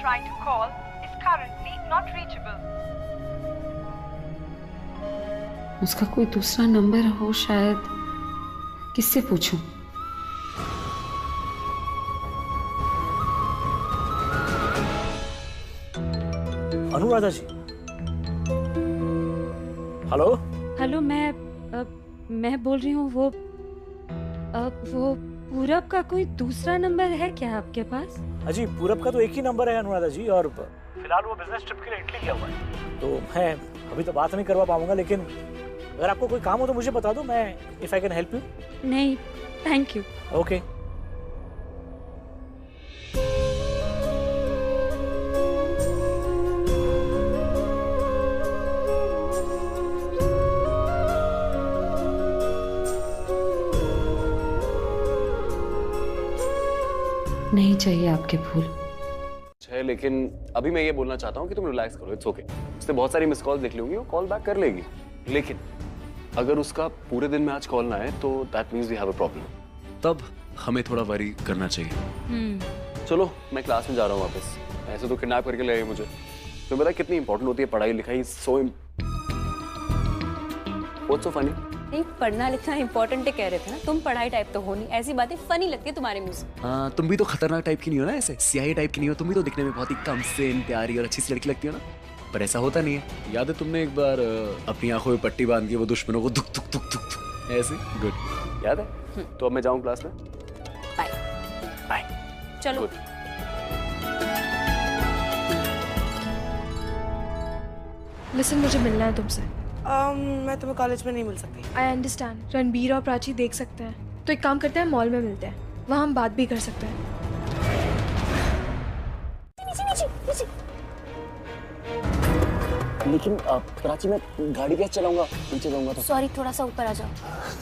trying to call is currently not reachable. उसका कोई दूसरा नंबर हो शायद। किससे पूछूं? अनुराधा जी। हेलो। हेलो, मैं बोल रही हूँ। वो पूरब का कोई दूसरा नंबर है क्या आपके पास? अजी, पूरब का तो एक ही नंबर है अनुराधा जी, और फिलहाल वो बिजनेस ट्रिप के लिए इटली गया हुआ है, तो मैं अभी तो बात नहीं करवा पाऊंगा, लेकिन अगर आपको कोई काम हो तो मुझे बता दो, मैं if I can help you. नहीं, थैंक यू। ओके। नहीं चाहिए आपके फूल। है, लेकिन अभी मैं ये बोलना चाहता हूँ कि तुम रिलैक्स करो, इट्स ओके। उसने बहुत सारी मिस कॉल देख लूंगी, वो कॉल बैक कर लेगी, लेकिन अगर उसका पूरे दिन में आज कॉल ना आए तो that means we have a problem. तब हमें थोड़ा वरी करना चाहिए। चलो, मैं क्लास में जा रहा हूँ वापस। ऐसे तो किडनैप करके ले आए मुझे। तुम्हें पता है कितनी इंपॉर्टेंट होती है पढ़ाई लिखाई? So what's so funny? नहीं, पढ़ना लिखना इंपॉर्टेंट कह रहे थे ना। तुम पढ़ाई टाइप तो हो नहीं, ऐसी बातें फनी लगती है तुम्हारे मुंह से। हाँ, तुम भी तो खतरनाक टाइप की नहीं हो ना, ऐसे सियाही टाइप की नहीं हो। तुम भी तो दिखने में बहुत ही कम से प्यारी और अच्छी सी लड़की लगती हो ना, पर ऐसा होता नहीं है। याद है तुमने एक बार अपनी आंखों में पट्टी बांध के वो दुश्मनों को दुख दुख दुख दुख दुख ऐसे? गुड, याद है? तो अब मैं जाऊँ क्लास में। Bye bye. चलो। लिसन, मुझे मिलना है तुमसे। मैं तुम्हें कॉलेज में नहीं मिल सकती। I understand. रणबीर और प्राची देख सकते हैं, तो एक काम करते हैं, मॉल में मिलते हैं, वहाँ हम बात भी कर सकते हैं। लेकिन प्राची, मैं गाड़ी कैसे चलाऊंगा? नीचे जाऊंगा तो। सॉरी, थोड़ा सा ऊपर आ जाओ।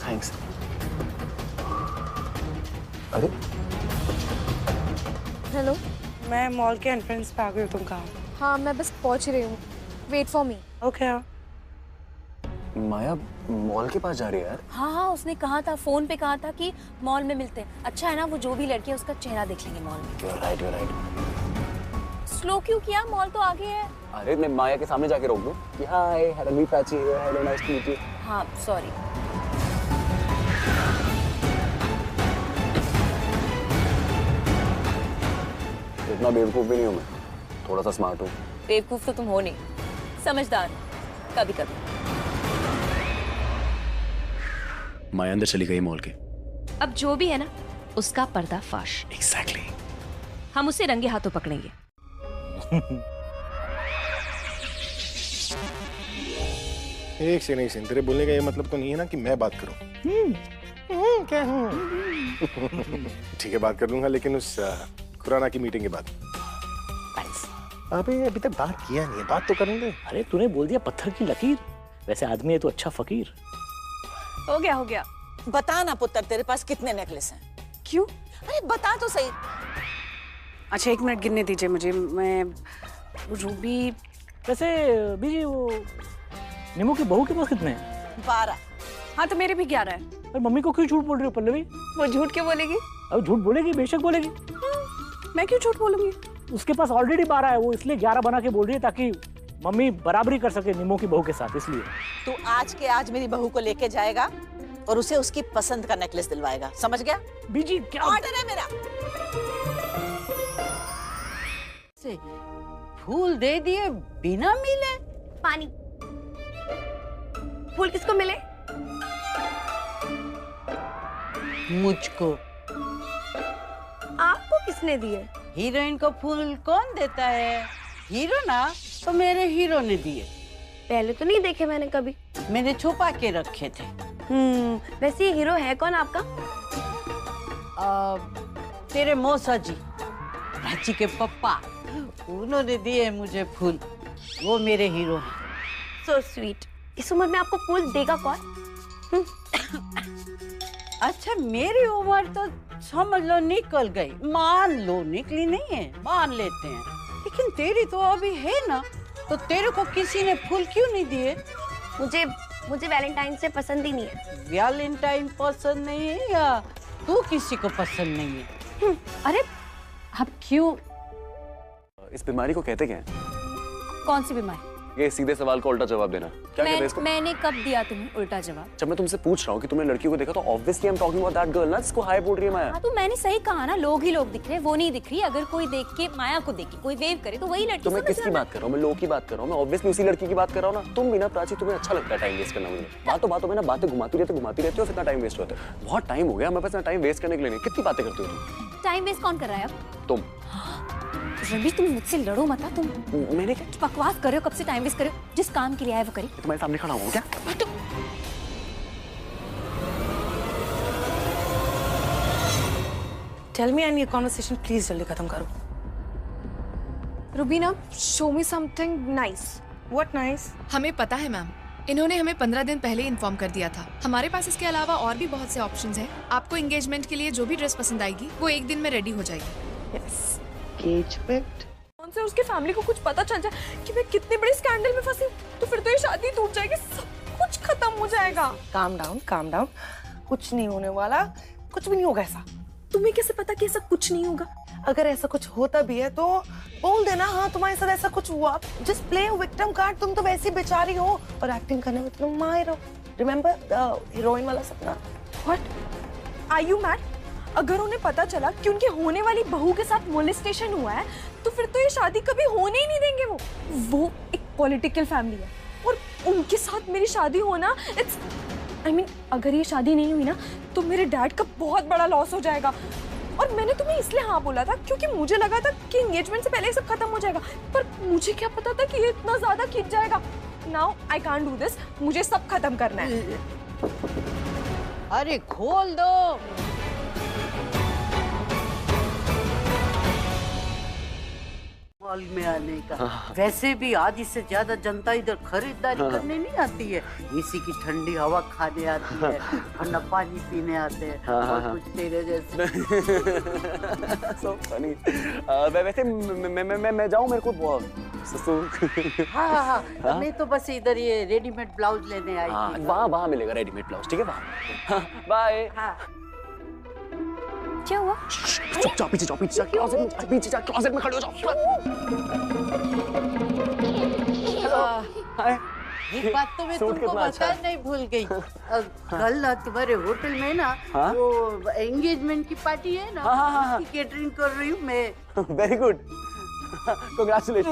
थैंक्स। अरे हेलो, मैं मॉल के एंट्रेंस पे आ गई हूँ, तुम कहाँ? हाँ, मैं बस पहुँच रही हूँ। Wait for me. Okay. Maya mall के पास जा रही है यार। हाँ, उसने कहा था, फोन पे कहा था कि मॉल में मिलते हैं। अच्छा है ना, वो जो भी लड़की है उसका चेहरा देख लेंगे मॉल में। You're right, you're right. Slow क्यों किया? मॉल तो आगे है। अरे मैं माया के सामने जाके रोक दूं कि hi Ranbir Prachi, hello nice to meet you. हाँ, सॉरी। इतना बेवकूफ भी नहीं हूँ मैं, थोड़ा सा स्मार्ट हूँ। बेवकूफ तो तुम हो नहीं, समझदार कभी कभी। माया अंदर चली गई मॉल के। अब जो भी है ना, उसका पर्दाफाश। एग्जैक्टली। हम उसे रंगे हाथों पकड़ेंगे। एक से नहीं सिन, तेरे बोलने का ये मतलब तो नहीं है ना कि मैं बात करूं? क्या हूँ? ठीक है, बात कर लूंगा, लेकिन उस खुराना की मीटिंग के बाद। अभी तक बात किया नहीं है, बात तो करने दे। अरे तूने बोल दिया पत्थर की लकीर। वैसे आदमी है तो अच्छा फकीर। हो गया, हो गया। बता ना पुत्र, तेरे पास कितने नेकलेस हैं? क्यों? अरे बता तो सही। अच्छा, 1 मिनट गिनने दीजिए मुझे। मैं रूबी। वैसे बीजी, वो निमो की बहू के पास कितने हैं? 12। हाँ, तो मेरे भी 11 है। और मम्मी को क्यों झूठ बोल रही हो पल्लवी? वो झूठ क्यों बोलेगी? अब झूठ बोलेगी, बेशक बोलेगी। मैं क्यों झूठ बोलूंगी? उसके पास ऑलरेडी 12 है, वो इसलिए 11 बना के बोल रही है ताकि मम्मी बराबरी कर सके निमो की बहू के साथ, इसलिए। तू आज के आज मेरी बहू को लेके जाएगा और उसे उसकी पसंद का नेकलेस दिलवाएगा, समझ गया? बीजी क्या ऑर्डर है मेरा। से फूल दे दिए बिना मिले। पानी। फूल किसको मिले? मुझको। आपको किसने दिए? हीरोइन को फूल कौन देता है? हीरो ना, तो मेरे हीरो ने दिए। पहले तो नहीं देखे मैंने कभी। मैंने छुपा के रखे थे। वैसे ये हीरो है कौन आपका? तेरे मौसा जी, प्राची के पप्पा, उन्होंने दिए मुझे फूल। वो मेरे हीरो हैं। So sweet। इस उम्र में आपको फूल देगा कौन? अच्छा, मेरी उम्र तो समझ लो निकल गई। मान लो निकली नहीं है, मान लेते हैं, लेकिन तेरी तो अभी है ना, तो तेरे को किसी ने फूल क्यों नहीं दिए? मुझे वैलेंटाइन से पसंद ही नहीं है। वैलेंटाइन पसंद नहीं है या तू किसी को पसंद नहीं है? अरे आप क्यों? इस बीमारी को कहते क्या हैं? कौन सी बीमारी? ये सीधे सवाल का उल्टा जवाब देना। क्या कहते हैं इसको? मैंने कब दिया तुम्हें उल्टा जवाब? जब मैं तुमसे पूछ रहा हूँ कि तुमने लड़की को देखा तो obviously I am talking about that girl ना, जिसको हाय बोल रही है माया। हाँ तो मैंने सही कहा ना, लोग ही लोग दिख रहे हैं, वो नहीं दिख रही। अगर कोई देख के माया को देखे, कोई वेव करे तो वही लड़की। तो मैं किसकी बात कर रहा हूँ? मैं लोग की बात कर रहा हूँ। मैं ऑब्वियसली उसी लड़की की बात कर रहा हूँ ना। तुम भी ना प्राची, तुम्हें अच्छा लगता है टाइम वेस्ट करना। मुझे बातों में ना बातें घुमाती रहती हो, इतना टाइम वेस्ट होता है। बहुत टाइम हो गया मेरे पास टाइम वेस्ट करने के लिए। कितनी बातें करती हो तुम? टाइम वेस्ट कौन कर रहा है अब? तुम। रवि तुम मुझसे लड़ो मत। तुम मैंने क्या बकवास कर रहे हो? कब से टाइम वेस्ट कर रहे हो? जिस काम के लिए आए वो करी। तुम्हारे सामने खड़ा हूँ क्या? टेल मी, एंड ये कॉन्वर्सेशन प्लीज जल्दी खत्म करो। Rubina, show me something nice. What nice? हमें पता है मैम, इन्होंने हमें 15 दिन पहले इन्फॉर्म कर दिया था। हमारे पास इसके अलावा और भी बहुत से ऑप्शंस हैं। आपको एंगेजमेंट के लिए जो भी ड्रेस पसंद आएगी वो एक दिन में रेडी हो जाएगी। यस। एंगेजमेंट? कौन से उसके फैमिली को कुछ पता चल जाए कि मैं कितने बड़े स्कैंडल में फंसी तो फिर तो ये शादी टूट जाएगी, सब कुछ खत्म हो जाएगा। Calm down. कुछ नहीं होने वाला, कुछ भी नहीं होगा ऐसा। तुम्हें कैसे पता कि ऐसा कुछ नहीं होगा? अगर ऐसा कुछ होता भी है तो बोल देना, हाँ तुम्हारे साथ ऐसा कुछ हुआ। Just play victim card. तुम तो वैसी बेचारी हो और एक्टिंग करने में तुम माहिर हो। रिमेम्बर द हीरोइन वाला सपना। व्हाट? Are you mad? अगर उन्हें पता चला कि उनके होने वाली बहू के साथ मोलेस्टेशन हुआ है तो फिर तो ये शादी कभी होने ही नहीं देंगे। वो एक पॉलिटिकल फैमिली है और उनके साथ मेरी शादी होना, इट्स आई मीन अगर ये शादी नहीं हुई ना तो मेरे डैड का बहुत बड़ा लॉस हो जाएगा। और मैंने तुम्हें इसलिए हाँ बोला था क्योंकि मुझे लगा था कि एंगेजमेंट से पहले ये सब खत्म हो जाएगा, पर मुझे क्या पता था कि ये इतना ज्यादा खिंच जाएगा। Now I can't do this, मुझे सब खत्म करना है। अरे खोल दो। मॉल में आने का वैसे भी आधी से ज्यादा जनता इधर खरीदारी करने नहीं आती है, एसी की ठंडी हवा खाने आती है, ठंडा पानी पीने आते हैं और कुछ तेरे जैसे। So funny. वैसे मैं जाऊँ, मेरे को बहुत हाँ, मैं तो बस इधर ये रेडीमेड ब्लाउज लेने आई थी। वहाँ मिलेगा रेडीमेड ब्लाउज, ठीक है वहाँ। बाय। क्या हुआ? चुपचाप पीछे जाओ, क्लोजेट में खड़े हो जाओ। एक बात तो मैं तुमको बताना नहीं भूल गई। कल ना तुम्हारे होटल में ना वो एंगेजमेंट की पार्टी है ना, उसकी केटरिंग कर रही हूँ मैं। Very good, congratulation.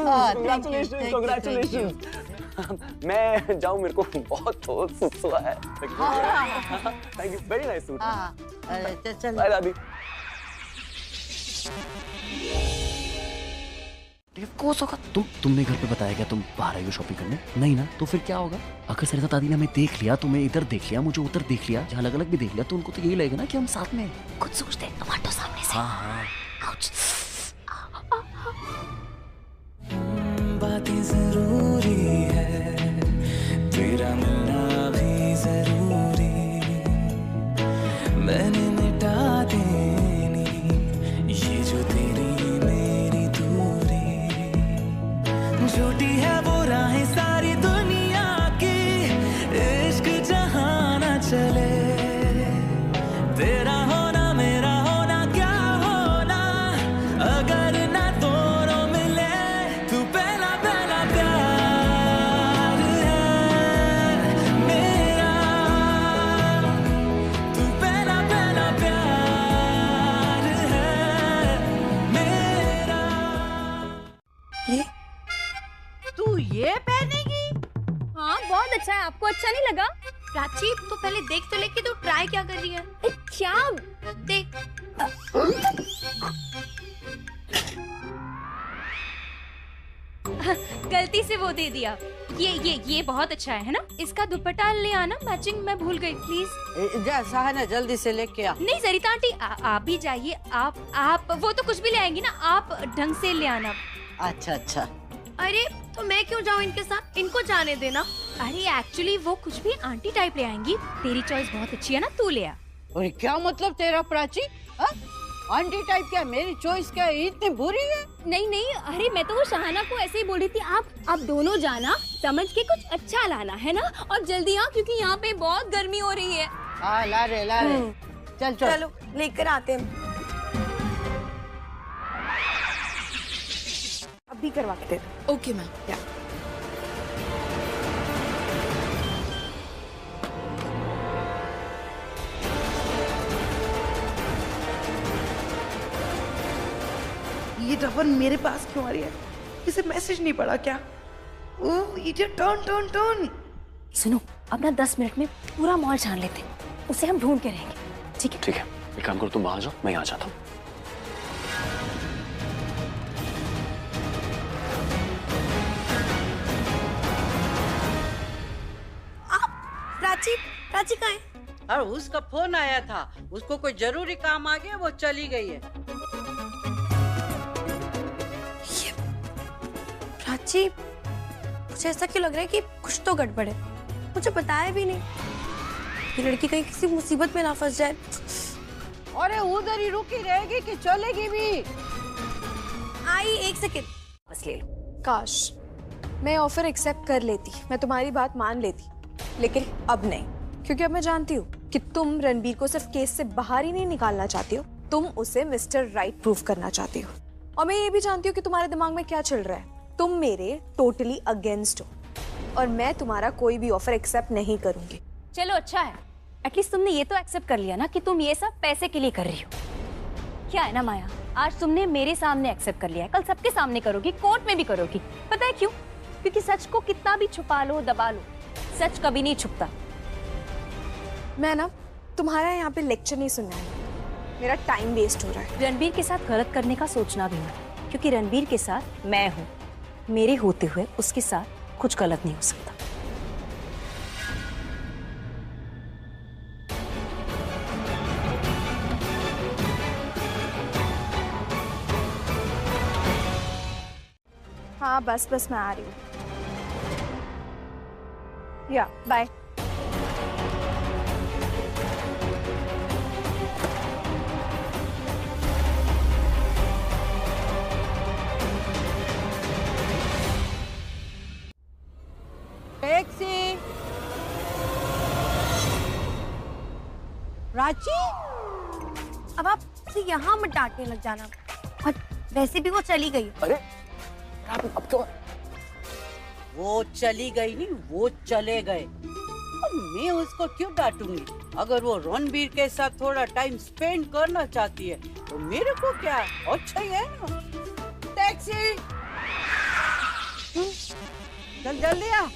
मैं जाऊँ, मेरे को बहुत सुस्त हुआ है। Thank you, very nice suit. चल बाय दादी। कोस होगा तुमने घर पे बताया क्या तुम बाहर आई हो शॉपिंग करने? नहीं ना, तो फिर क्या होगा? अगर सरिता दादी ने हमें देख लिया, तुम्हें इधर देख लिया, मुझे उधर देख लिया, अलग अलग भी देख लिया, तो उनको तो यही लगेगा ना कि हम साथ में। कुछ सोचते हैं, टमाटो सामने से। हाँ। बातें जरूरी है, तेरा मिलना भी जरूरी, मैंने मिटा देनी ये जो तेरी मेरी दूरी, झूठी है वो राहें सारी दुनिया की, इश्क जहां ना चले, तेरा होना मेरा होना क्या होना, अगर ना दोनों मिले, तू पहला पहला प्यार है मेरा, तू पहला पहला प्यार है मेरा। ये तू ये पहनेगी? हाँ बहुत अच्छा है। आपको अच्छा नहीं लगा? प्राची तो पहले देख तो ले कि तू ट्राई क्या कर रही है। क्या देख। गलती से वो दे दिया। ये बहुत अच्छा है ना? इसका दुपट्टा ले आना, मैचिंग मैं भूल गई, प्लीज। जा सहाना जल्दी से लेके आ। नहीं सरिता आंटी, आप भी जाइए। आप वो तो कुछ भी ले आएंगी ना, आप ढंग से ले आना। अच्छा। अरे तो मैं क्यों जाऊँ इनके साथ? इनको जाने देना। अरे एक्चुअली वो कुछ भी आंटी टाइप ले आएंगी। तेरी चॉइस बहुत अच्छी है ना, तू ले आ। अरे क्या मतलब तेरा प्राची? आंटी टाइप क्या? मेरी चॉइस क्या इतनी बुरी है? नहीं, अरे मैं तो वो शहाना को ऐसे ही बोल रही थी। आप दोनों जाना, समझ के कुछ अच्छा लाना है ना, और जल्दी आ क्योंकि यहाँ पे बहुत गर्मी हो रही है। हाँ ला रहे। चलो लेकर आते हैं। भी करवा के दे दो। Okay ma'am. या ये रवन मेरे पास क्यों आ रही है? इसे मैसेज नहीं पड़ा क्या? ओह इडियट, टर्न टर्न टर्न। सुनो, अब ना 10 मिनट में पूरा मॉल छान लेते हैं, उसे हम ढूंढ के रहेंगे। ठीक है? ठीक है, एक काम करो, तुम वहां जाओ, मैं यहाँ जाता हूँ। प्राची, प्राची कहाँ है? और उसका फोन आया था, उसको कोई जरूरी काम आ गया, वो चली गई है। प्राची, मुझे ऐसा क्यों लग रहा है कि कुछ तो गड़बड़ है। मुझे बताया भी नहीं। ये लड़की कहीं किसी मुसीबत में ना फंस जाए। अरे उधर ही रुकी रहेगी कि चलेगी भी? आई, एक सेकेंड, बस ले लो। काश मैं ऑफर एक्सेप्ट कर लेती, मैं तुम्हारी बात मान लेती, लेकिन अब नहीं, क्योंकि अब मैं जानती हूँ कि तुम रणबीर को सिर्फ केस से बाहर ही नहीं निकालना चाहती हो, तुम उसे मिस्टर राइट प्रूफ करना चाहती हो। और मैं ये भी जानती हूँ कि तुम्हारे दिमाग में क्या चल रहा है। तुम मेरे टोटली अगेंस्ट हो और मैं तुम्हारा कोई भी ऑफर एक्सेप्ट नहीं करूंगी। चलो अच्छा है, एटलीस्ट तुमने ये तो एक्सेप्ट कर लिया ना कि तुम ये सब पैसे के लिए कर रही हो। क्या है ना माया, आज तुमने मेरे सामने एक्सेप्ट कर लिया है, कल सबके सामने करोगी, कोर्ट में भी करोगी। पता है क्यों? क्योंकि सच को कितना भी छुपा लो, दबा लो, सच कभी नहीं छुपता। मैं ना तुम्हारा यहाँ पे लेक्चर नहीं सुनना है, मेरा टाइम वेस्ट हो रहा है। रणबीर के साथ गलत करने का सोचना भी नहीं, क्योंकि रणबीर के साथ मैं हूँ। मेरे होते हुए उसके साथ कुछ गलत नहीं हो सकता। हाँ बस बस मैं आ रही हूँ। या बाय। टैक्सी। प्राची, अब आप उसे यहाँ मत डांटने लग जाना, और वैसे भी वो चली गई। अरे अब तो वो चली गई नहीं, वो चले गए। और मैं उसको क्यों डांटूंगी? अगर वो रणबीर के साथ थोड़ा टाइम स्पेंड करना चाहती है तो मेरे को क्या, अच्छा ही है ना। टैक्सी, चल जल्दी आ।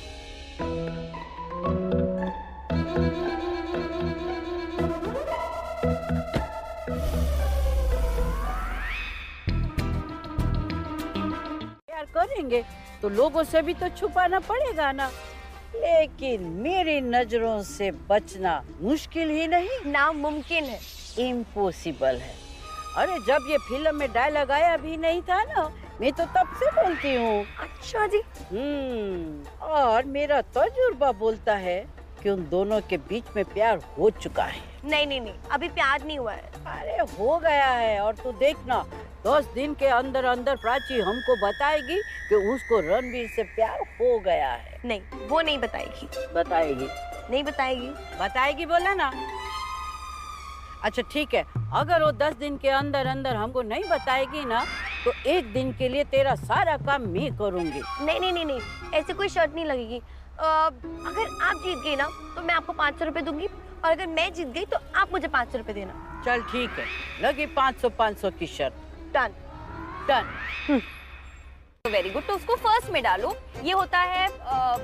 प्यार करेंगे तो लोगों से भी तो छुपाना पड़ेगा ना, लेकिन मेरी नजरों से बचना मुश्किल ही नहीं, नामुमकिन है, इम्पॉसिबल है। अरे जब ये फिल्म में डायलॉग आया भी नहीं था ना, मैं तो तब से बोलती हूँ। अच्छा जी। और मेरा तजुर्बा बोलता है कि उन दोनों के बीच में प्यार हो चुका है। नहीं नहीं नहीं, अभी प्यार नहीं हुआ है। अरे हो गया है, और तू देखना 10 दिन के अंदर अंदर प्राची हमको बताएगी कि उसको रणबीर से प्यार हो गया है। नहीं, वो नहीं बताएगी। बताएगी। नहीं बताएगी। बताएगी बोला ना। अच्छा ठीक है, अगर वो 10 दिन के अंदर अंदर हमको नहीं बताएगी ना, तो 1 दिन के लिए तेरा सारा काम मैं करूँगी। नहीं नहीं नहीं नहीं, ऐसे कोई शर्त नहीं लगेगी। अगर आप जीत गई ना तो मैं आपको 500 रुपए दूंगी, और अगर मैं जीत गई तो आप मुझे 500 रुपए देना। चल ठीक है, लगी 500 की शर्त। Done done. Very good. तो उसको फर्स्ट में डालो। ये होता है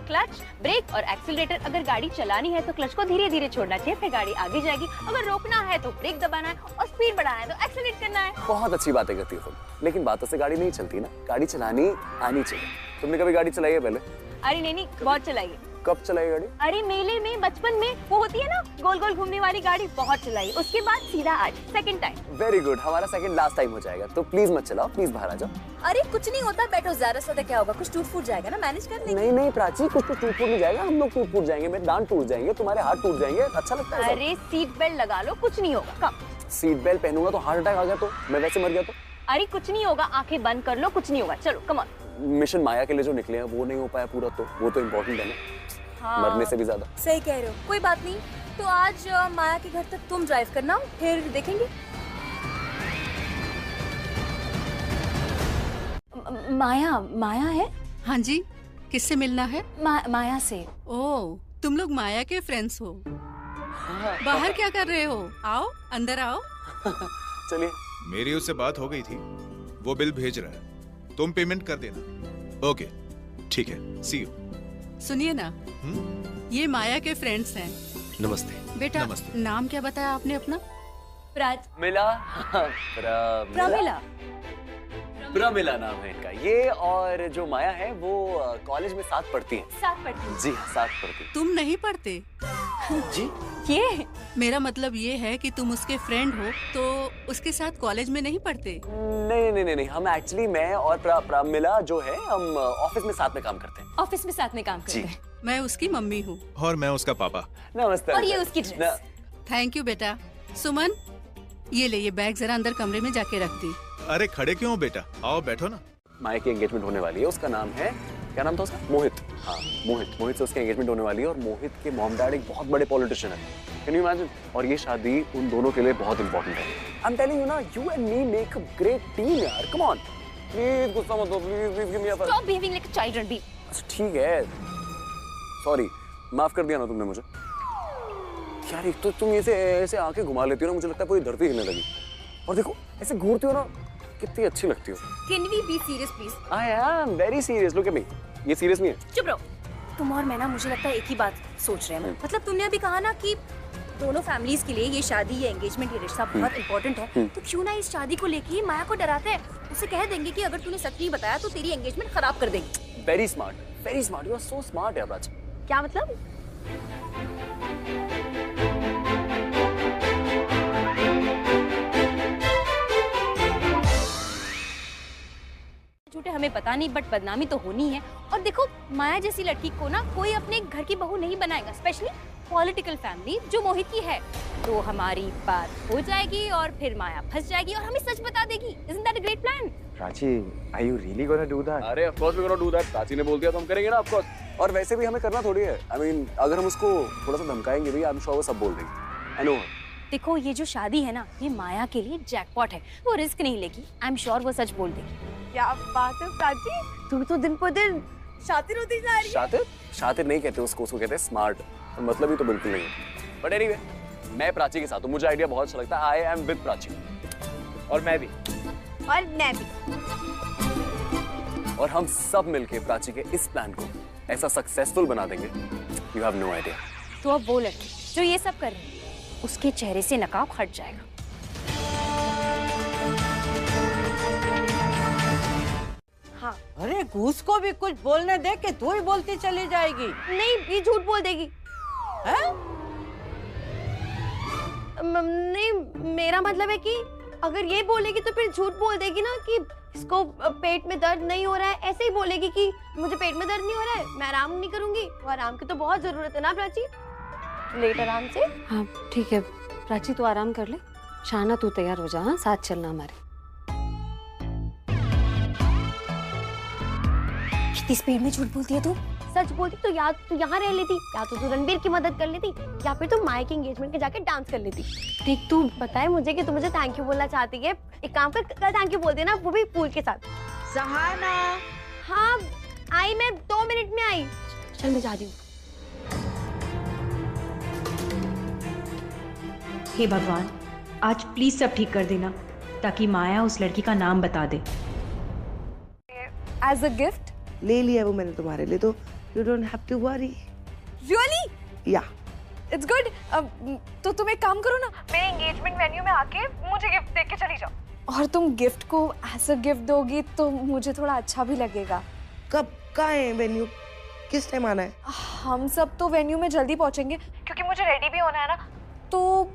क्लच, ब्रेक और एक्सीलरेटर। अगर गाड़ी चलानी है तो क्लच को धीरे धीरे छोड़ना चाहिए, फिर गाड़ी आगे जाएगी। अगर रोकना है तो ब्रेक दबाना है, और स्पीड बढ़ाना है तो एक्सीलरेट करना है। बहुत अच्छी बातें करती हो तुम, लेकिन बातों से गाड़ी नहीं चलती ना, गाड़ी चलानी आनी चाहिए। तुमने कभी गाड़ी चलाई है पहले? अरे नहीं नहीं, बहुत चलाई है। कब चलाई गाड़ी? अरे मेले में, बचपन में, वो होती है ना गोल गोल घूमने वाली गाड़ी, बहुत चलाई। उसके बाद सीधा आज सेकंड टाइम। वेरी गुड, हमारा सेकंड लास्ट टाइम हो जाएगा, तो प्लीज मत चलाओ, प्लीज बाहर आ जाओ। अरे कुछ नहीं होता, बैठो, ज्यादा से क्या होगा, कुछ टूट फूट जाएगा ना, मैनेज कर लेंगे। नहीं नहीं प्राची, कुछ तो टूट फूट नहीं जाएगा, हम लोग टूट फूट जाएंगे, मेरे दांत टूट जाएंगे, तुम्हारे हाथ टूट जाएंगे, अच्छा लगता है। अरे सीट बेल्ट लगा लो, कुछ नहीं होगा। कब सीट बेल्ट पहनूंगा तो हार्ट अटैक आ गया तो मैं वैसे मर गया तो? अरे कुछ नहीं होगा, आंखें बंद कर लो, कुछ नहीं होगा। चलो कम ऑन। मिशन माया के लिए जो निकले हैं वो नहीं हो पाया पूरा, तो वो तो इम्पोर्टेंट है ना। हाँ, मरने से भी ज्यादा। सही कह रहे हो, कोई बात नहीं। तो आज माया के घर तक तुम ड्राइव करना, फिर देखेंगे। माया माया है? हाँ जी, किससे मिलना है? माया से। ओह, तुम लोग माया के फ्रेंड्स हो। बाहर क्या कर रहे हो? आओ, अंदर आओ। चलिए। मेरी उससे बात हो गई थी, वो बिल भेज रहा है, तुम पेमेंट कर देना। ओके, ठीक है, सी यू। सुनिए ना, ये माया के फ्रेंड्स हैं। नमस्ते। बेटा, नाम क्या बताया आपने अपना? मिला। प्रमिला नाम है इनका। ये और जो माया है वो कॉलेज में साथ पढ़ती हैं। साथ पढ़ती हैं? जी हाँ, साथ पढ़ती हैं। तुम नहीं पढ़ते? जी? ये मेरा मतलब ये है कि तुम उसके फ्रेंड हो तो उसके साथ कॉलेज में नहीं पढ़ते? नहीं, हम एक्चुअली मैं और प्रमिला जो है हम ऑफिस में साथ में काम करते हैं। ऑफिस में साथ में काम करते हैं। मैं उसकी मम्मी हूँ। और मैं उसका पापा। नमस्ते। और ये उसकी ड्रेस। थैंक यू बेटा। सुमन, ये ले, ये बैग जरा अंदर कमरे में जाके रख दी। अरे खड़े क्यों बेटा, आओ बैठो ना। माया की एंगेजमेंट होने वाली है, उसका नाम है, क्या नाम था उसका? मोहित। हाँ, मोहित से उसकी एंगेजमेंट होने वाली है और मोहित के मॉम डैड एक बहुत बड़े पॉलिटिशियन है। Can you imagine? और ये शादी उन दोनों के लिए बहुत इंपॉर्टेंट है। आई एम टेलिंग यू ना, you and me make a great team यार। कम ऑन, प्लीज गुस्सा मत हो, please give me a pass. Stop behaving like a child Ranbir. अच्छा ठीक है, सॉरी, माफ कर दिया ना तुमने मुझे। यार एक तो तुम ऐसे आंखें घुमा लेती हो ना, मुझे लगता है पूरी धरती हिलने लगी। और देखो ऐसे घूरती हो ना, कितनी अच्छी लगती हो। Can we be serious please? I am very serious. Look at me. ये सीरियस नहीं है। चुप रहो। तुम और मैं ना, मुझे लगता है एक ही बात सोच रहे हैं। मतलब तुमने अभी कहा ना कि दोनों फैमिलीज के लिए ये शादी, ये एंगेजमेंट, ये रिश्ता बहुत इंपॉर्टेंट है, तो क्यों ना इस शादी को लेके ही माया को डराते हैं। उसे कह देंगे कि अगर तूने सच नहीं बताया तो तेरी एंगेजमेंट खराब कर देंगे। Very smart. Very smart. You are so smart यार प्राची। क्या मतलब? झूठे हमें पता नहीं, बट बदनामी तो होनी है। और देखो, माया जैसी लड़की को ना कोई अपने घर की बहू नहीं बनाएगा, स्पेशली पॉलिटिकल फैमिली जो मोहित की है। तो हमारी बात हो जाएगी और फिर माया फंस जाएगी और हमें सच बता देगी। Isn't that a great plan? Prachi, are you really gonna do that? अरे of course we're gonna do that. Prachi ने बोल दिया तो हम करेंगे ना of course. और वैसे भी हमें करना थोड़ी है। I mean, अगर हम उसको थोड़ा सा धमकाएंगे भी, I'm sure वो सब बोल देंगे। I know. देखो, ये जो शादी है ना, ये माया के लिए जैकपॉट है। वो रिस्क नहीं लेगी। आई एम श्योर वो सच बोल देगी। क्या बात है प्राची, तुम तो दिन पर दिन शातिर होती जा रही है। शातिर नहीं कहते उसको कहते हैं स्मार्ट। तो मतलब ही तो बिल्कुल नहीं है। बट एनीवे, मैं प्राची के साथ हूँ, मुझे आइडिया बहुत अच्छा लगता है। I am with Prachi. और मैं भी। और मैं भी। और हम सब मिलके प्राची के इस प्लान को ऐसा सक्सेसफुल बना देंगे, यू हैव नो आइडिया। तो अब वो लड़की जो ये सब कर रही है, उसके चेहरे से नकाब हट जाएगा। हाँ। अरे घूस को भी कुछ बोलने दे कि तू ही बोलती चली जाएगी। नहीं, ये झूठ बोल देगी। हैं? नहीं, मेरा मतलब है कि अगर ये बोलेगी तो फिर झूठ बोल देगी ना कि इसको पेट में दर्द नहीं हो रहा है। ऐसे ही बोलेगी कि मुझे पेट में दर्द नहीं हो रहा है, मैं आराम नहीं करूंगी। और आराम की तो बहुत जरूरत है ना प्राची, लेट आराम से। हाँ ठीक है प्राची, तू आराम कर ले। शाना तू तैयार हो जा, हाँ साथ चलना हमारे। कितनी स्पीड में झूठ बोलती है तू। सच बोलती तो या तू यहाँ रह लेती, या तो तू रणबीर की मदद कर लेती, या फिर तू माया की एंगेजमेंट में जाके डांस कर लेती। ठीक, तू बताए मुझे कि तू मुझे थैंक यू बोलना चाहती है। एक काम कर, कल थैंक यू बोल देना, वो भी फूल के साथ। सहाना। हाँ आई, मैं 2 मिनट में आई। चल मैं जा रही हूँ। हे भगवान, आज प्लीज सब ठीक कर देना ताकि माया उस लड़की का नाम बता दे। एज अ गिफ्ट ले लिया वो मैंने तुम्हारे लिए, तो you don't have to worry. Really? या इट्स गुड। तो तुम एक काम करो ना, मेरे एंगेजमेंट वेन्यू में आके मुझे गिफ्ट दे के चली जाओ। और तुम गिफ्ट को एज अ गिफ्ट दोगी तो मुझे थोड़ा अच्छा भी लगेगा। कब का है वेन्यू, किस टाइम आना है? हम सब तो वेन्यू में जल्दी पहुंचेंगे क्योंकि मुझे रेडी भी होना है ना। तो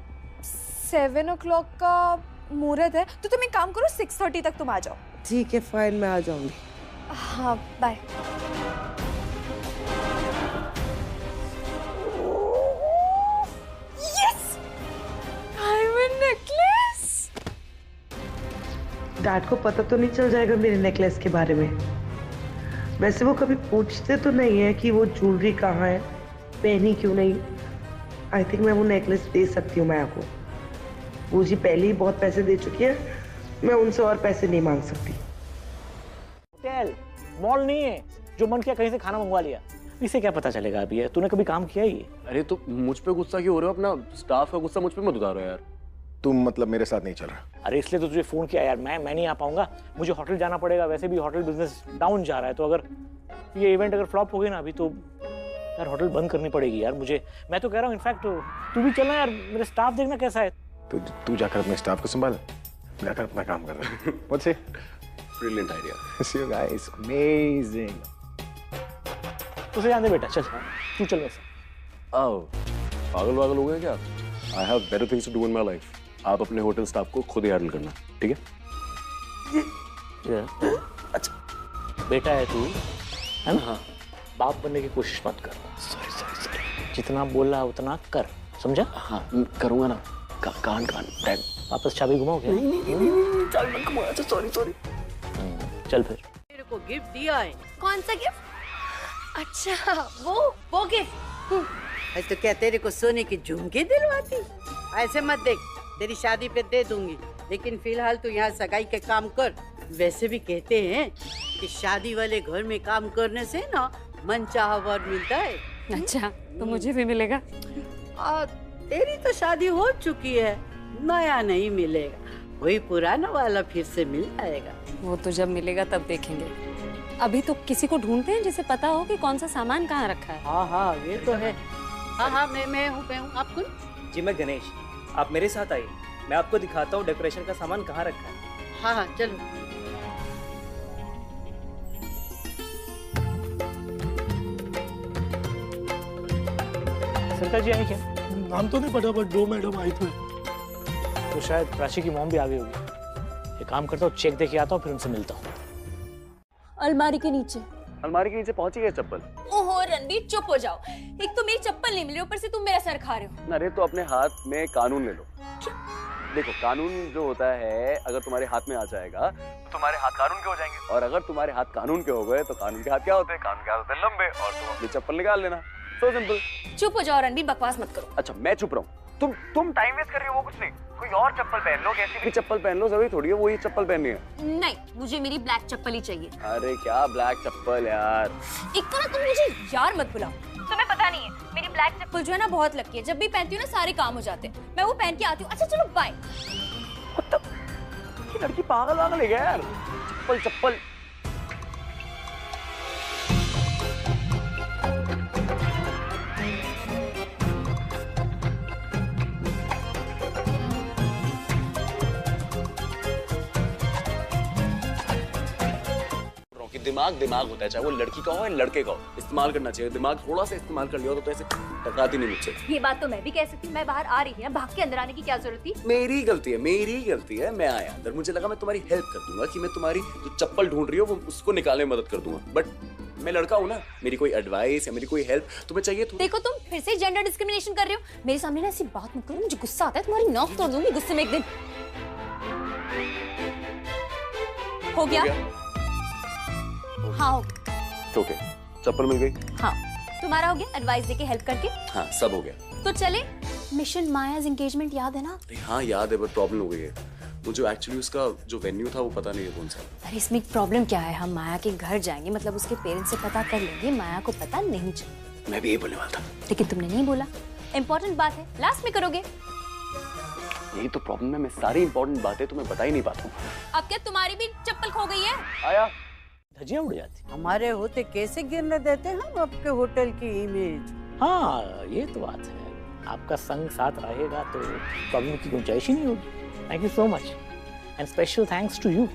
7 o'clock का मुहूर्त है, तो तुम एक काम करो 6:30 तक तुम आ जाओ। ठीक है फाइन, मैं आ जाऊंगी। हाँ bye. Yes, diamond necklace. Dad को पता तो नहीं चल जाएगा मेरे नेकलेस के बारे में? वैसे वो कभी पूछते तो नहीं है कि वो ज्वेलरी कहाँ है, पहनी क्यों नहीं। आई थिंक मैं वो नेकलेस दे सकती हूँ माया को। वो जी पहले ही बहुत पैसे दे चुकी है, मैं उनसे और पैसे नहीं मांग सकती। टेल मॉल नहीं है जो मन किया कहीं से खाना मंगवा लिया। इसे क्या पता चलेगा अभी? है तूने कभी काम किया ही? अरे तो मुझ पे गुस्सा क्यों हो रहे हो? अपना स्टाफ का गुस्सा मुझ पे मत उतारो यार। तुम मतलब मेरे साथ नहीं चल रहा? अरे इसलिए तो तुझे फोन किया यार। मैं नहीं आ पाऊंगा, मुझे होटल जाना पड़ेगा। वैसे भी होटल बिजनेस डाउन जा रहा है, तो अगर ये इवेंट अगर फ्लॉप हो गई ना अभी, तो यार होटल बंद करनी पड़ेगी यार मुझे। मैं तो कह रहा हूँ इनफैक्ट तू भी चलना यार, मेरा स्टाफ देखना कैसा है। तू जाकर अपने स्टाफ को संभाल, जाकर अपना काम कर रहा है। What's it? Brilliant idea. See you guys, amazing. उसे जाने बेटा, चल तू चल वैसे। आओ, पागल हो गए क्या? I have better things to do in my life. आप अपने होटल स्टाफ को खुद ही हैंडल करना, ठीक है? अच्छा बेटा है तू, है ना? हाँ। बाप बनने की कोशिश मत कर। सॉरी। जितना बोला उतना कर, समझा? हाँ करूँगा ना। कान डैड वापस चाबी घुमाओगे? नहीं, चल मत घुमा। अच्छा सॉरी। चल फिर। मेरे को गिफ्ट दिया है। कौन सा गिफ्ट? अच्छा वो गिफ्ट। तो क्या तेरे को सोने की झुमके दिलवाती? ऐसे मत देख, तेरी शादी पे दे दूंगी, लेकिन फिलहाल तू यहाँ सगाई के काम कर। वैसे भी कहते हैं कि शादी वाले घर में काम करने से ना मन चाहा वर मिलता है। अच्छा, तो मुझे भी मिलेगा? तेरी तो शादी हो चुकी है, नया नहीं मिलेगा, वही पुराना वाला फिर से मिल जाएगा। वो तो जब मिलेगा तब देखेंगे। अभी तो किसी को ढूंढते हैं जिसे पता हो कि कौन सा सामान कहाँ रखा है। हाँ ये तो है। हाँ मैं हूँ। आप कौन? जी मैं गणेश, आप मेरे साथ आइए, मैं आपको दिखाता हूँ डेकोरेशन का सामान कहाँ रखा है। हाँ चलो। सरकार जी आई क्या? नाम तो नहीं पता, बट 2 मैडम आई थे। तो शायद प्राची की मॉम भी आ गई होगी। एक काम करता हूँ, चेक देके आता हूँ, फिर उनसे मिलता हूँ। अलमारी के नीचे पहुंची है चप्पल। ओहो रणबीर, चुप हो जाओ। एक तो मेरी चप्पल नहीं मिल रही, ऊपर से तुम मेरा सर खा रहे हो। अरे तो अपने हाथ में कानून ले लो। देखो कानून जो होता है, अगर तुम्हारे हाथ में आ जाएगा तो तुम्हारे हाथ कानून के हो जाएंगे, और अगर तुम्हारे हाथ कानून के हो गए तो कानून के हाथ क्या होते हैं? कानून के हाथ होते हैं लंबे, और तुम अपनी चप्पल निकाल लेना। So simple. चुप हो जाओ रणबीर, बकवास मत करो। अच्छा मैं चुप रहूं? तुम टाइम वेस्ट कर रही हो, वो कुछ नहीं। कोई और चप्पल पहन लो, कैसी भी चप्पल पहन लो, जरूरी थोड़ी है वही चप्पल पहननी है। नहीं, मुझे मेरी ब्लैक चप्पल ही चाहिए। अरे क्या ब्लैक चप्पल यार? एक तो ना तुम मुझे यार मत बुलाओ। तुम्हें पता नहीं है, मेरी ब्लैक चप्पल जो है ना बहुत लकी है। जब भी पहनती हूँ ना सारे काम हो जाते हैं। मैं वो पहन के आती हूँ। अच्छा चलो बाय। ये लड़की पागल है यार। चप्पल दिमाग होता है, चाहे वो लड़की का हो या लड़के का हो, इस्तेमाल करना चाहिए। दिमाग थोड़ा सा इस्तेमाल कर लिया तो ऐसे टकराती नहीं मुझसे। ये बात तो मैं भी कह सकती हूँ। मैं बाहर आ रही थी, भाग के अंदर आने की क्या जरूरत थी? मेरी गलती है। मैं आया अंदर, मुझे लगा मैं तुम्हारी हेल्प कर दूंगा, कि मैं तुम्हारी जो चप्पल ढूंढ रही हो वो उसको निकालने में मदद कर दूंगा। बट मैं लड़का हूँ ना, मेरी कोई एडवाइस या मेरी कोई हेल्प तुम्हें चाहिए तो। देखो तुम फिर से जेंडर डिस्क्रिमिनेशन कर रहे हो। मेरे सामने ना ऐसी बात मत करो, मुझे गुस्सा आता है। तुम्हारी नौक तोड़ दूंगी गुस्से में एक दिन। हो गया? हाँ ओके, चप्पल मिल गई। हाँ, तुम्हारा हो गया एडवाइस देके हेल्प करके। हाँ सब हो गया। तो चले। मिशन माया's एंगेजमेंट याद है ना? हाँ याद है, बट प्रॉब्लम हो गई है। मुझे एक्चुअली उसका जो वेन्यू था वो पता नहीं है कौन सा। अरे इसमें एक प्रॉब्लम क्या है, हम माया के घर जाएंगे, मतलब उसके पेरेंट्स से पता कर लेंगे, माया को पता नहीं चलेगा। मैं भी यही बोलने वाला था, लेकिन तुमने नहीं बोला। इम्पोर्टेंट बात है, लास्ट में करोगे। यही तो प्रॉब्लम है, मैं सारी इंपॉर्टेंट बातें तुम्हें बता ही नहीं पाता हूँ। अब क्या तुम्हारी भी चप्पल खो गई है? आया धजिया उड़ जाती। हमारे होते कैसे गिरने देते हम आपके होटल की इमेज। हाँ ये तो बात है, आपका संग साथ रहेगा तो प्रॉब्लम की गुंजाइश ही नहीं होगी। Thank you so much and special thanks to you.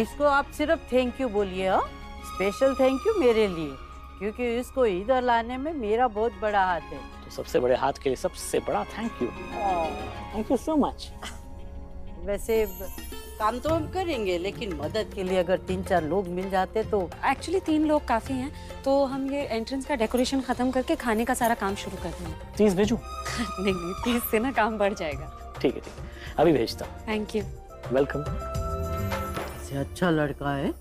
इसको आप सिर्फ थैंक यू बोलिए। हाँ, स्पेशल थैंक यू मेरे लिए, क्योंकि इसको इधर लाने में मेरा बहुत बड़ा हाथ है। तो सबसे बड़े हाथ के लिए सबसे बड़ा thank you. Thank you so much. वैसे काम तो हम करेंगे, लेकिन मदद के लिए अगर 3-4 लोग मिल जाते तो। एक्चुअली 3 लोग काफी हैं, तो हम ये एंट्रेंस का डेकोरेशन खत्म करके खाने का सारा काम शुरू कर देंगे। 30 भेजूं? नहीं 30 से ना काम बढ़ जाएगा। ठीक है अभी भेजता हूँ। Thank you. वेलकम। से अच्छा लड़का है,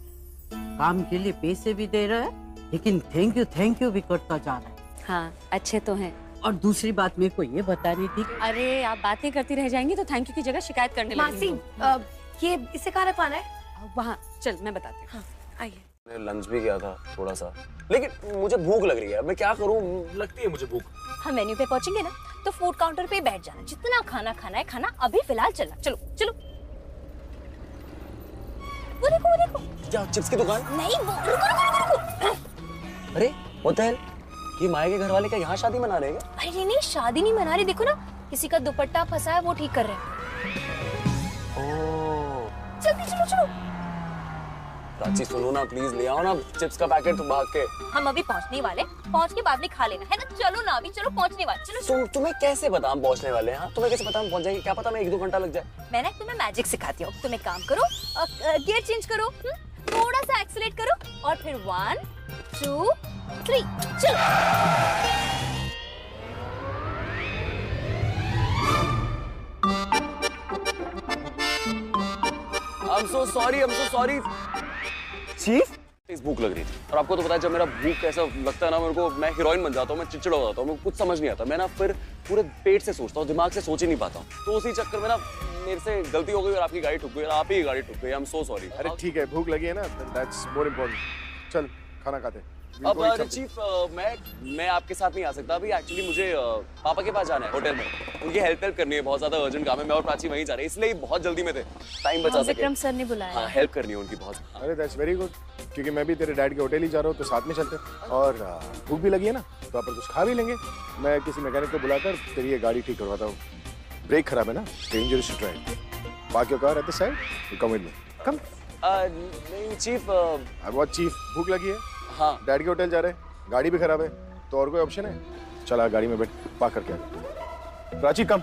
काम के लिए पैसे भी दे रहा है, लेकिन थैंक यू भी करता जा रहा है। हाँ अच्छे तो हैं। और दूसरी बात मेरे को ये बतानी थी। अरे आप बातें करती रह जाएंगी तो थैंक यू की जगह शिकायत करने लगेंगी। मासी ये इसे कहाँ रखवाना है? वहाँ चल मैं बताती हूँ। हाँ, आइए। लंच भी किया था थोड़ा सा, लेकिन मुझे भूख लग रही है। मैं क्या करूं, लगती है मुझे भूख। हम मेन्यू पे पहुंचेंगे ना तो फूड काउंटर पे बैठ जाना, जितना खाना खाना है खाना, अभी फिलहाल चलना। चलो चलो। वो देखो क्या चिप्स की दुकान? नहीं वो रुको। अरे what the hell? ये माया के घर वाले क्या यहाँ शादी मना रहे हैं क्या? अरे नहीं शादी नहीं मना रही, देखो ना किसी का दुपट्टा फंसा है वो ठीक कर रहे हैं। जल्दी चलो चलो। प्राची सुनो ना, प्लीज ले आओ ना चिप्स का पैकेट भाग के। हम अभी पहुंचने वाले, पहुंच के बाद में खा लेना है ना। चलो ना अभी, चलो पहुंचने वाले। चलो तुम्हें कैसे पता हम पहुंचने वाले हैं? तुम्हें कैसे पता हम पहुंच जाएंगे? क्या पता मैं 1-2 घंटा लग जाए। मैं ना तुम्हें मैजिक सिखाती हूँ। तुम एक काम करो, गियर चेंज करो, थोड़ा सा एक्सीलेट करो और फिर 1 2 3 चलो। I'm so sorry. चीफ, इस भूख लग रही थी और आपको तो पता है जब मेरा भूख कैसा लगता है ना, मेरे को मैं हीरोइन बन जाता हूँ, मैं चिड़चिड़ा हो जाता हूँ, मेरे को कुछ समझ नहीं आता। मैं ना फिर पूरे पेट से सोचता हूँ, दिमाग से सोच ही नहीं पाता हूँ। तो उसी चक्कर में ना मेरे से गलती हो गई और आपकी गाड़ी ठुक गई और आप ही गाड़ी ठुक गई। I'm so sorry। अरे ठीक है, भूख लगी है ना, that's more important। चल खाना खाते। अब चीफ मैं आपके साथ नहीं आ सकता अभी। एक्चुअली मुझे पापा के पास जाना है होटल में, उनकी हेल्प करनी है, बहुत ज्यादा अर्जेंट काम है। मैं और प्राची वहीं जा रहे हैं, इसलिए बहुत जल्दी में थे, टाइम बचा सके। विक्रम सर ने बुलाया। हाँ, हेल्प करनी है उनकी बहुत। अरे दैट्स वेरी गुड, क्योंकि मैं भी तेरे डैड के होटल ही जा रहा हूँ, तो साथ में चलते हैं। और भूख भी लगी है ना, तो अपन कुछ खा भी लेंगे। मैं किसी मैकेनिक को बुलाकर तेरी ये गाड़ी ठीक करवाता हूँ। ब्रेक खराब है ना, dangerous to drive. Park your car at the side, you come with me. Come. नहीं चीफ, आई वांट चीफ, भूख लगी है। हाँ, डैड के होटल जा रहे हैं, गाड़ी भी खराब है, तो और कोई ऑप्शन है? चला गाड़ी में बैठ, पार्क करके आ। प्राची कम।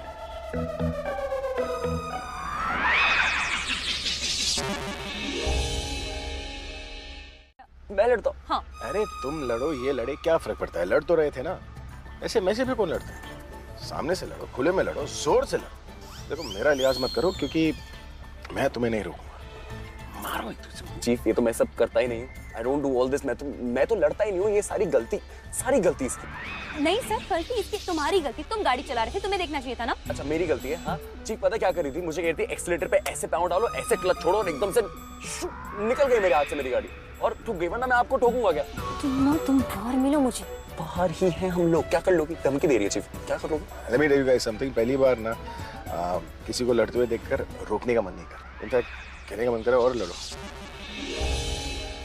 मैं लड़ता हूँ। हाँ। अरे तुम लड़ो, ये लड़े, क्या फर्क पड़ता है? लड़ तो रहे थे ना, ऐसे मैसे भी कौन लड़ता है? सामने से लड़ो, खुले में लड़ो, जोर से लड़ो। देखो मेरा लिहाज मत करो, क्योंकि मैं तुम्हें नहीं रोकूंगा। मारो एक दूसरे। चीफ ये तो मैं सब करता ही नहीं हूँ। I don't do all this। मैं तो लड़ता ही नहीं हूँ। ये सारी गलती इसकी। नहीं सर, गलती इसकी, तुम्हारी गलती। तुम गाड़ी चला रहे थे, तुम्हें देखना चाहिए था ना। अच्छा मेरी गलती है? हाँ चीफ पता क्या कर रही थी, मुझे कह रही थी एक्सीलेटर पे ऐसे पाँव डालो, ऐसे क्लच छोड़ो और एकदम से निकल गई मेरे हाथ से मेरी गाड़ी और ठुक गई। वरना मैं आपको ठोकूंगा क्या? तुम बाहर मिलो मुझे। बाहर ही हैं हम लोग, क्या कर लोगी? धमकी दे रही है चीफ, क्या कर लोगी? Let me tell you guys something। पहली बार ना किसी को लड़ते हुए देखकर रोकने का मन नहीं कर, इनफैक्ट कहने का मन करे और लड़ो।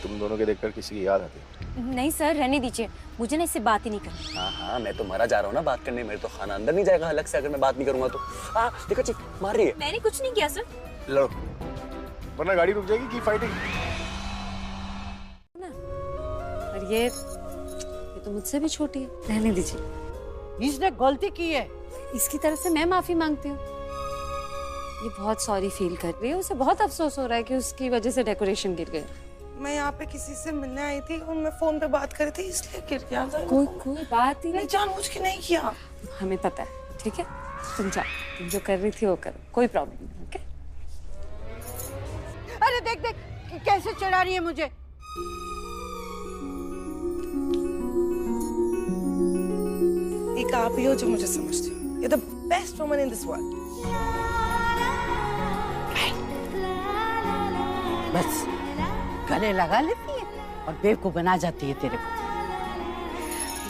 तुम दोनों के देखकर किसी की याद आती है। नहीं सर, रहने दीजिए, मुझे ना इससे बात ही नहीं करनी। हाँ मैं तो मरा जा रहा हूँ ना बात करने। मेरे तो खाना अंदर नहीं जाएगा अलग से अगर मैं बात नहीं करूंगा तो। देखो चीफ मार रही है। मैंने कुछ नहीं किया सर। लड़ो, वरना गाड़ी रुक जाएगी। की फाइटिंग। और ये तो मुझसे भी छोटी है, रहने दीजिए। इसने गलती की है, इसकी तरफ से मैं माफी मांगती हूँ। ये बहुत सॉरी फील कर रही है, उसे बहुत अफसोस हो रहा है कि उसकी वजह से डेकोरेशन गिर गए। मैं यहाँ पे किसी से मिलने आई थी और मैं फोन पे बात कर रही थी, इसलिए गिर गया। कोई बात ही नहीं, जानबूझ के नहीं किया। हमें पता है, ठीक है? तुम जा, तुम जो कर रही थी वो करो, कोई प्रॉब्लम नहीं। ओके? अरे देख कैसे चढ़ा रही है मुझे। एक आप ही हो जो मुझे समझती हो। You're the best woman in this world। बस गले लगा लेती है और बेवकूफ बना जाती है तेरे को।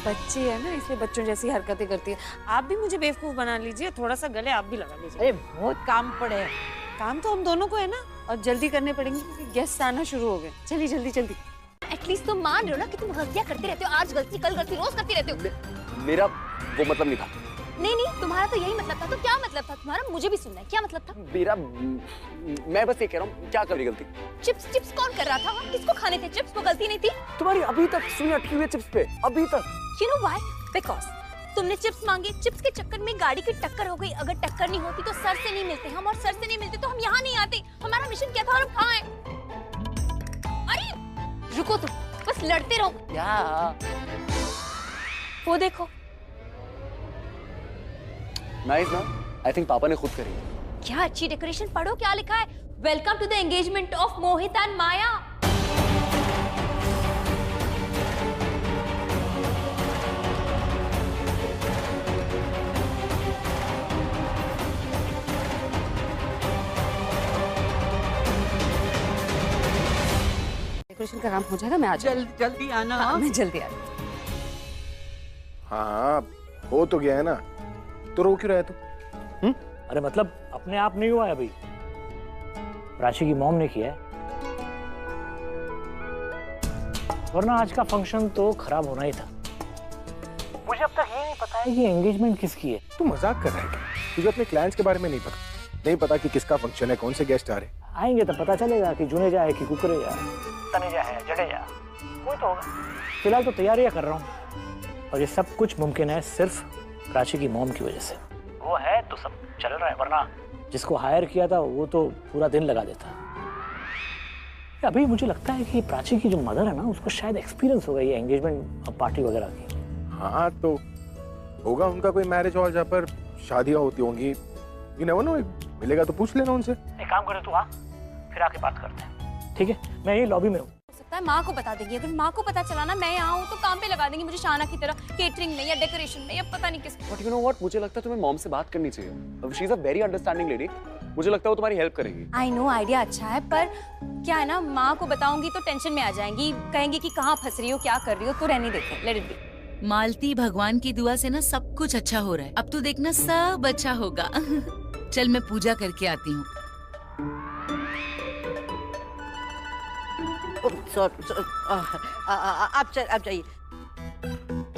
बच्ची है ना, इसलिए बच्चों जैसी हरकतें करती है। आप भी मुझे बेवकूफ बना लीजिए, थोड़ा सा गले आप भी लगा लीजिए। अरे बहुत काम पड़े हैं। काम तो हम दोनों को है ना, और जल्दी करने पड़ेंगे क्योंकि गेस्ट आना शुरू हो गए। चलिए जल्दी। एटलीस्ट तुम मान रहे हो ना कि तुम गलतियां करते रहते हो, आज गलती कल गलती, रोज करती रहते हो। मेरा वो मतलब नहीं था। नहीं, तुम्हारा तो यही मतलब था। तो क्या मतलब था तुम्हारा? मुझे भी सुनना है, क्या मतलब था? मेरा मैं बस ये कह रहा हूँ, क्या कर रही गलती? चिप्स कौन कर रहा था? किसको खाने थे चिप्स? वो गलती नहीं थी तुम्हारी। अभी तक सुई अटकी हुई है चिप्स पे, अभी तक। You know why? Because तुमने चिप्स मांगे, चिप्स के चक्कर में गाड़ी की टक्कर हो गई। अगर टक्कर नहीं होती तो सर से नहीं मिलते हम, और सर से नहीं मिलते तो हम यहाँ नहीं आते। हमारा मिशन क्या था और हम कहाँ हैं? अरे रुको तुम, बस लड़ते रहो। क्या? वो देखो। नाइस ना? आई थिंक पापा ने खुद करी। क्या अच्छी डेकोरेशन, पढ़ो क्या लिखा है। Welcome to the engagement of Mohit and Maya. Decoration का काम हो जाएगा, मैं आ जाऊंगी। जल्दी आना। हाँ, मैं जल्दी आ रही हूँ। हाँ हो तो गया है ना, तो रो क्यों रहा है तू? अरे मतलब अपने आप नहीं हुआ है अभी, प्राची की मॉम ने किया है, वरना आज का फंक्शन तो खराब होना ही था। मुझे अब तक ये नहीं पता है कि एंगेजमेंट किसकी है। तू मजाक कर रहा है क्या? तुझे अपने क्लाइंट्स के बारे में नहीं पता कि किसका फंक्शन है, कौन से गेस्ट आ रहे हैं? आएंगे तो पता चलेगा कि जुनेजा है कि कुकरेजा, तनेजा है, जडेजा, कोई तो होगा। फिलहाल तो तैयारियां कर रहा हूँ और ये सब कुछ मुमकिन है सिर्फ प्राची की मॉम की वजह से। वो है तो सब चल रहा है, वरना जिसको हायर किया था वो तो पूरा दिन लगा देता। अभी मुझे लगता है कि प्राची की जो मदर है ना, उसको शायद एक्सपीरियंस होगा ये एंगेजमेंट पार्टी वगैरह की। हाँ तो होगा उनका कोई मैरिज हॉल जहाँ पर शादियाँ होती होंगी, यू नेवर नो, मिलेगा तो पूछ लेना उनसे। एक काम करे, तू आ, फिर आके बात करते हैं, ठीक है? मैं यही लॉबी में हूँ। हो सकता है माँ को बता देंगी, अगर माँ को पता चला ना मैं यहाँ हूँ तो काम पे लगा देंगी मुझे शाना की तरह, केटरिंग में या डेकोरेशन में या पता नहीं किस। But you know what? मुझे लगता है तुम्हें मॉम से बात करनी चाहिए। She is a very understanding lady. मुझे लगता है वो तुम्हारी हेल्प करेगी। आई नो आइडिया अच्छा है, पर क्या है ना, माँ को बताऊंगी तो टेंशन में आ जाएंगी, कहेंगी कि कहाँ फंस रही हो, क्या कर रही हो, तो रहने देते, लेट इट बी। मालती, भगवान की दुआ से ना सब कुछ अच्छा हो रहा है, अब तो देखना सब अच्छा होगा। चल मैं पूजा करके आती हूँ। आप जाइए।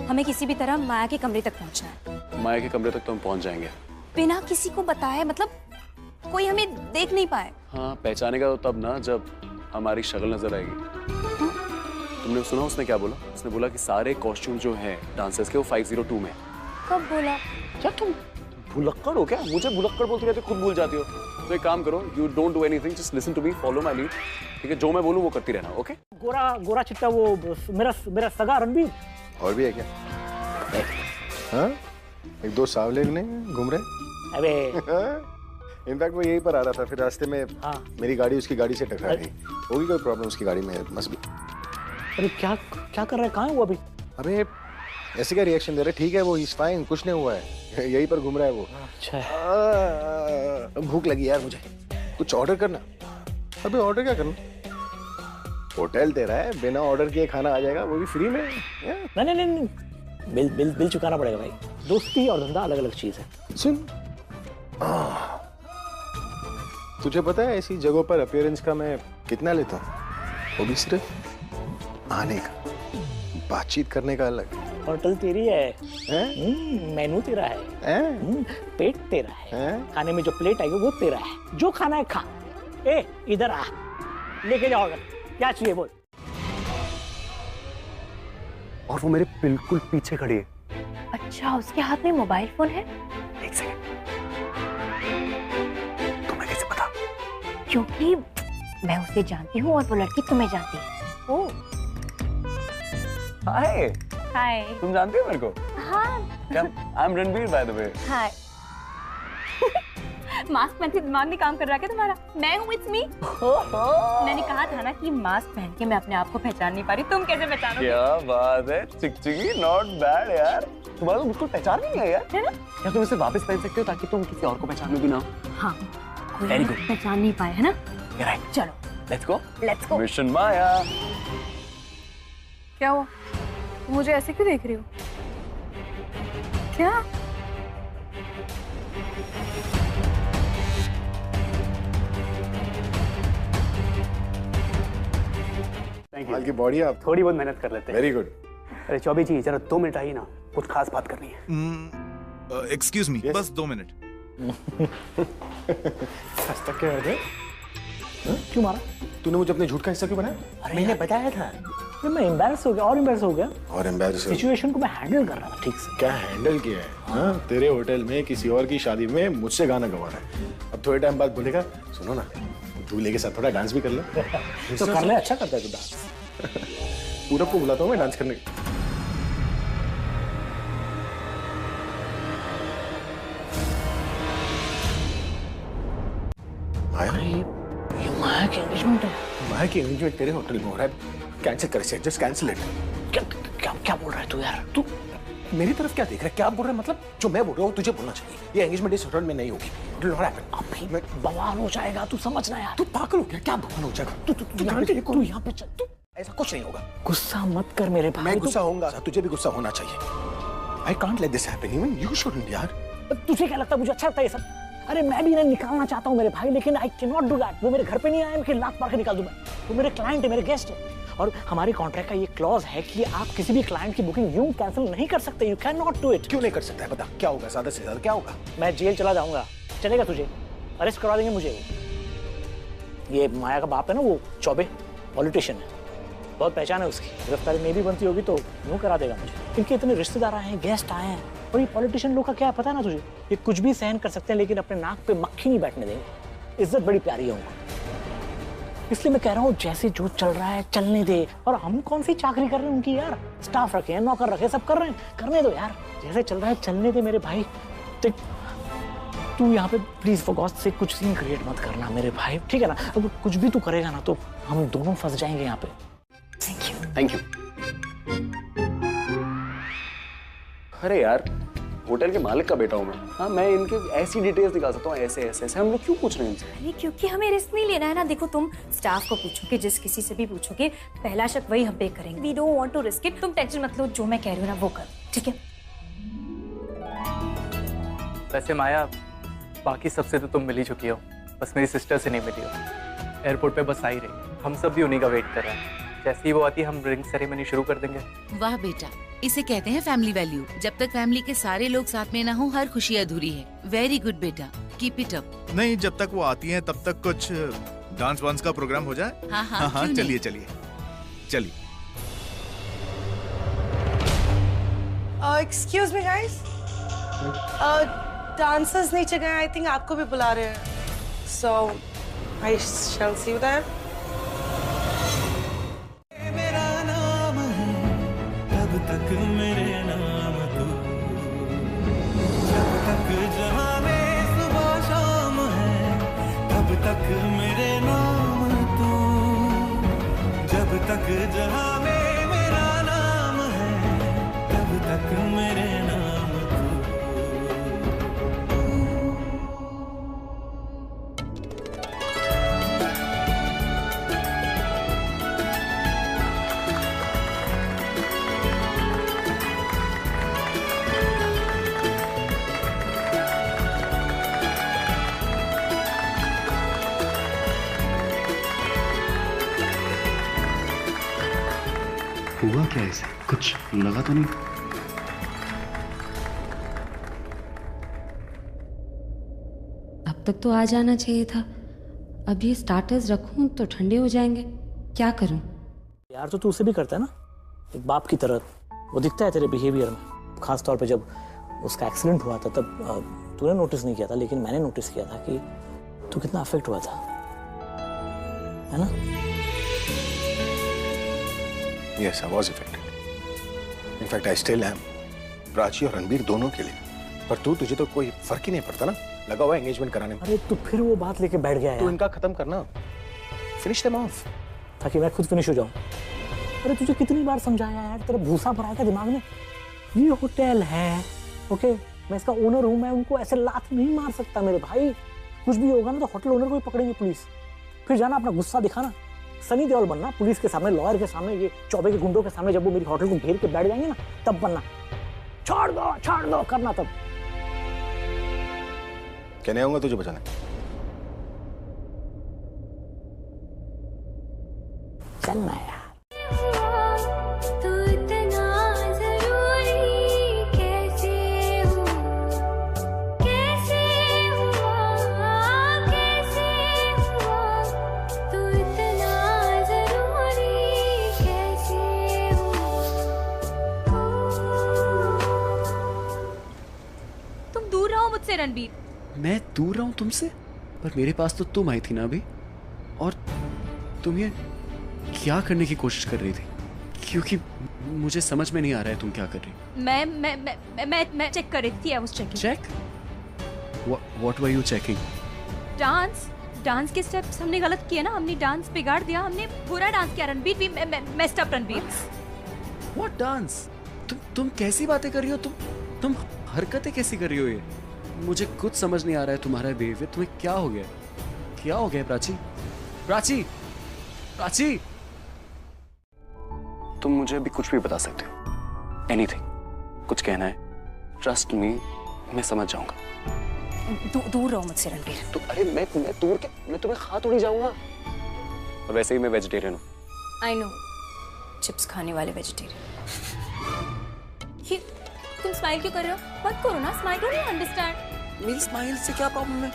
हमें किसी भी तरह माया के कमरे तक पहुंचना है। माया के कमरे तक तो हम पहुंच जाएंगे, बिना किसी को बताए, मतलब कोई हमें देख नहीं पाए। हाँ पहचानेगा तो तब ना जब हमारी शक्ल नजर आएगी। तुमने सुना उसने क्या बोला? उसने बोला कि सारे कॉस्ट्यूम जो हैं डांसर्स के वो 502 में। कब बोला? क्या तुम भुलक्कड़ हो क्या? मुझे भुलक्कड़ बोलती रहती हो, खुद भूल जाती हो। तो एक काम करो, you don't do anything, just listen to me, follow my lead, ठीक है? जो मैं बोलूं वो करती रहना, ओके? गोरा चिट्टा वो मेरा सगा रणबीर। और भी है क्या? हाँ एक दो सावले नहीं घूम रहे। अबे इनफैक्ट वो यहीं पर आ रहा था, फिर रास्ते में मेरी गाड़ी उसकी गाड़ी से टकरा गई। होगी कोई प्रॉब्लम उसकी गाड़ी में, मस्ट बी। अरे क्या कर रहा है, कहाँ है वो अभी? अबे ऐसे क्या रिएक्शन दे रहे? ठीक है वो इज फाइन, कुछ नहीं हुआ है, यहीं पर घूम रहा है वो। अच्छा भूख लगी यार मुझे, कुछ ऑर्डर करना। अबे ऑर्डर क्या करना? होटल तेरा है, बिना ऑर्डर किए खाना आ जाएगा, वो भी फ्री में। नहीं, बिल चुकाना पड़ेगा भाई। दोस्ती और धंधा अलग अलग चीज है। सुन, तुझे पता है ऐसी जगहों पर अपीयरेंस का मैं कितना लेता हूँ? वो भी सिर्फ आने का, बातचीत करने का अलग। होटल तेरी है, मेनू तेरा है, पेट तेरा है, खाने में जो प्लेट आएगी वो तेरा है, जो खाना है खा। ए इधर आ, लेके जाओ ऑर्डर, क्या चाहिए बोल। और वो मेरे बिल्कुल पीछे खड़ी है। अच्छा उसके हाथ में मोबाइल फोन है? एक सेकंड, तुम्हें कैसे पता? क्योंकि मैं उसे जानती हूँ और वो लड़की तुम्हें जानती है। ओह हाय। हाय। तुम जानती हो मेरे को? हाँ। I am Ranbir by the way. Hi. Mask पहन के दिमाग में काम कर रहा है क्या तुम्हारा? मैं हूँ, इट्स मी। मैंने कहा था ना कि मास्क पहन के मैं अपने आप को पहचान नहीं पा रही, तुम कैसे पहचानोगे? क्या बात है, चिकचिकी, नॉट बैड यार। तुम्हारा तो मुझको पहचान नहीं है यार। है ना? क्या तुम इसे वापस पहन सकते हो ताकि तुम किसी और को पहचानो भी ना? हाँ। Very good. पहचान नहीं पाए है ना? राइट। चलो let's go. Let's go. Mission Maya. क्या हुआ? मुझे ऐसे क्यों देख रही हो? क्या? की बॉडी आप थोड़ी बहुत मेहनत कर लेते हैं। Very good. अरे चौबे जी जरा 2 मिनट आइए ना, कुछ खास बात करनी है। एक्सक्यूज मी, बस 2 मिनट। हंसता क्या है? क्यों मारा? तूने मुझे अपने झूठ का हिस्सा क्यों बनाया? मैंने बताया था। फिर मैं एम्बैरस हो गया और एम्बैरस हो गया। और एम्बैरस सिचुएशन को मैं हैंडल कर रहा था ठीक से। क्या हैंडल किया है? हाँ तेरे होटल में किसी और की शादी में मुझसे गाना गवा रहा है, अब थोड़े टाइम बाद बोलेगा सुनो ना दूल्हे के साथ थोड़ा डांस भी कर ले। तो कर ले, अच्छा करता है तू डांस। पूरब को बुलाता हूँ मैं डांस करने। माया की एंगेजमेंट है। माया की एंगेजमेंट तेरे होटल में हो रहा है, कैंसिल कर इसे, जस्ट कैंसिल इट। क्या बोल रहा है तू यार? तू मेरी तरफ क्या देख रहा है? क्या बोल रहा है? मतलब जो मैं बोल रहा हूँ तुझे बोलना चाहिए। ये एंगेजमेंट इस होटल में नहीं होगी। It will not happen. अभी बवाल हो जाएगा, तू समझना यार। तू पागल हो गया? क्या बवाल हो जाएगा? तू यहाँ पे चल। ऐसा कुछ नहीं होगा। गुस्सा मत कर मेरे भाई। मैं गुस्सा होऊंगा, तुझे भी गुस्सा होना चाहिए। I can't let this happen. Even you shouldn't यार। तुझे क्या लगता है मुझे अच्छा लगता है ये सब? अरे मैं भी इन्हें निकालना चाहता हूँ मेरे भाई, लेकिन I cannot do that। वो मेरे घर पे नहीं आए कि लात मार के निकाल दूं मैं। वो मेरे क्लाइंट है, मेरे गेस्ट है, और हमारे कॉन्ट्रैक्ट का ये क्लॉज है कि आप किसी भी क्लाइंट की बुकिंग यूं कैंसिल नहीं कर सकते। You can not do it. क्यों नहीं कर सकता है? बता क्या होगा, ज्यादा से ज्यादा क्या होगा? मैं जेल चला जाऊंगा। चलेगा तुझे? अरेस्ट करवा देंगे मुझे। ये माया का बाप है ना, वो चौबे पॉलिटिशियन है, बहुत पहचान है उसकी। गिरफ्तारी में भी बनती होगी तो यूं करा देगा मुझे। इनके इतने रिश्तेदार आए हैं, गेस्ट आए हैं, और ये पॉलिटिशियन लोग का क्या पता है ना तुझे, ये कुछ भी सहन कर सकते हैं लेकिन अपने नाक पे मक्खी नहीं बैठने देंगे। इज्जत बड़ी प्यारी है उनको, इसलिए मैं कह रहा हूँ जैसे जो चल रहा है चलने दे। और हम कौन सी चाकरी कर रहे हैं उनकी यार? स्टाफ रखे हैं, नौकर रखे, सब कर रहे हैं, करने दो यार। जैसे चल रहा है चलने दे मेरे भाई। तू यहाँ पे प्लीज फॉर गॉड से कुछ सीन क्रिएट मत करना मेरे भाई, ठीक है ना? अगर कुछ भी तू करेगा ना तो हम दोनों फंस जाएंगे यहाँ पे। Thank you. अरे यार, होटल के मालिक का बेटा हूँ मैं। हाँ, मैं इनके ऐसी डिटेल्स निकाल सकता हूँ, ऐसे ऐसे ऐसे। हम लोग क्यों पूछ रहे हैं इनसे? अरे क्योंकि हमें रिस्क नहीं लेना है ना। देखो, तुम स्टाफ को पूछोगे, जिस किसी से भी पूछोगे, पहला शक वही हम पे करेंगे। We don't want to risk it. तुम टेंशन मत लो, जो मैं कह रही हूँ ना वो कर, ठीक है? वैसे माया, बाकी सबसे तो तुम मिल ही चुकी हो, बस मेरी सिस्टर से नहीं मिली हो। एयरपोर्ट पे बस आ ही रही, हम सब भी उन्हीं का वेट कर रहे हैं। जैसे ही वो आती हम रिंग सेरेमनी शुरू कर देंगे। वाह बेटा, इसे कहते हैं फैमिली वैल्यू। जब तक फैमिली के सारे लोग साथ में ना हो, हर खुशी अधूरी है। वेरी गुड बेटा, कीप इट अप। नहीं, जब तक वो आती हैं तब तक कुछ डांस वांस का प्रोग्राम हो जाए। हाँ हाँ, हाँ, चलिए चलिए चलिए। एक्सक्यूज मी गाइस, डांसर्स नीचे गए, आई थिंक आपको भी बुला रहे हैं, सो आई शैल सी यू देयर। मेरा नाम है तब तक मेरे नाम तू, जब तक जहां में सुबह शाम है तब तक मेरे नाम तू, जब तक जहां में मेरा नाम है तब तक मेरे नाम तू। हुआ क्या इसे? कुछ लगा तो नहीं? अब तक तो आ जाना चाहिए था। अब ये स्टार्टर्स रखूं तो ठंडे हो जाएंगे, क्या करूं? यार तो तू उसे भी करता है ना, एक बाप की तरह। वो दिखता है तेरे बिहेवियर में, खास तौर पे जब उसका एक्सीडेंट हुआ था तब तूने नोटिस नहीं किया था, लेकिन मैंने नोटिस किया था कि तू कितना अफेक्ट हुआ था, है ना? Yes, I was affected. In fact, I still am. Prachi और रणबीर दोनों के लिए। पर तुझे तो कोई फर्क ही नहीं पड़ता ना, लगा हुआ एंगेजमेंट कराने में। अरे तू फिर वो बात लेके बैठ गया है। तू इनका खत्म करना, फिनिश देम ऑफ, ताकि मैं खुद फिनिश हो जाऊं। अरे तुझे कितनी बार समझाया यार, तेरा भूसा भरा है दिमाग में। ये होटल है, ओके, मैं इसका ओनर हूँ, मैं उनको ऐसे लात नहीं मार सकता मेरे भाई। कुछ भी होगा ना तो होटल ओनर को ही पकड़ेंगे पुलिस। फिर जाना अपना गुस्सा दिखाना, सनी देओल बनना पुलिस के सामने, लॉयर के सामने, ये चौबे के गुंडों के सामने। जब वो मेरी होटल को घेर के बैठ जाएंगे ना तब बनना। छोड़ दो करना तब। कहने आऊंगा तुझे बचाने। चलना यार। मुझसे रणबीर। मैं दूर रहा हूँ तुमसे? पर मेरे पास तो तुम आई थी ना अभी, और तुम ये क्या करने की कोशिश कर रही थी? क्योंकि मुझे समझ में नहीं आ रहा है तुम क्या कर रही हो। मैं चेक कर रही थी। I was checking. Check? What were you checking? Dance के स्टेप्स हमने गलत किए ना, हमने डांस बिगाड़ दिया, हमने बुरा डांस किया Ranbir. We messed up Ranbir. What dance? तुम कैसी बातें कर रही हो? तुम हरकतें कैसी कर रही हो? ये मुझे कुछ समझ नहीं आ रहा है तुम्हारा बिहेवियर। तुम्हें क्या हो गया? क्या हो गया प्राची? प्राची, प्राची। तुम मुझे अभी कुछ भी बता सकते हो, एनीथिंग। कुछ कहना है, ट्रस्ट मी, मैं समझ जाऊंगा। दूर रहो मुझसे रणबीर। तो अरे मैं दूर के, मैं तुम्हें खा थोड़ी जाऊंगा। और वैसे ही मैं वेजिटेरियन हूँ। आई नो, चिप्स खाने वाले वेजिटेरियन। तुम स्माइल क्यों कर रहे हो? मत करो ना स्माइल, डोंट यू अंडरस्टैंड? मेरी स्माइल से क्या प्रॉब्लम है?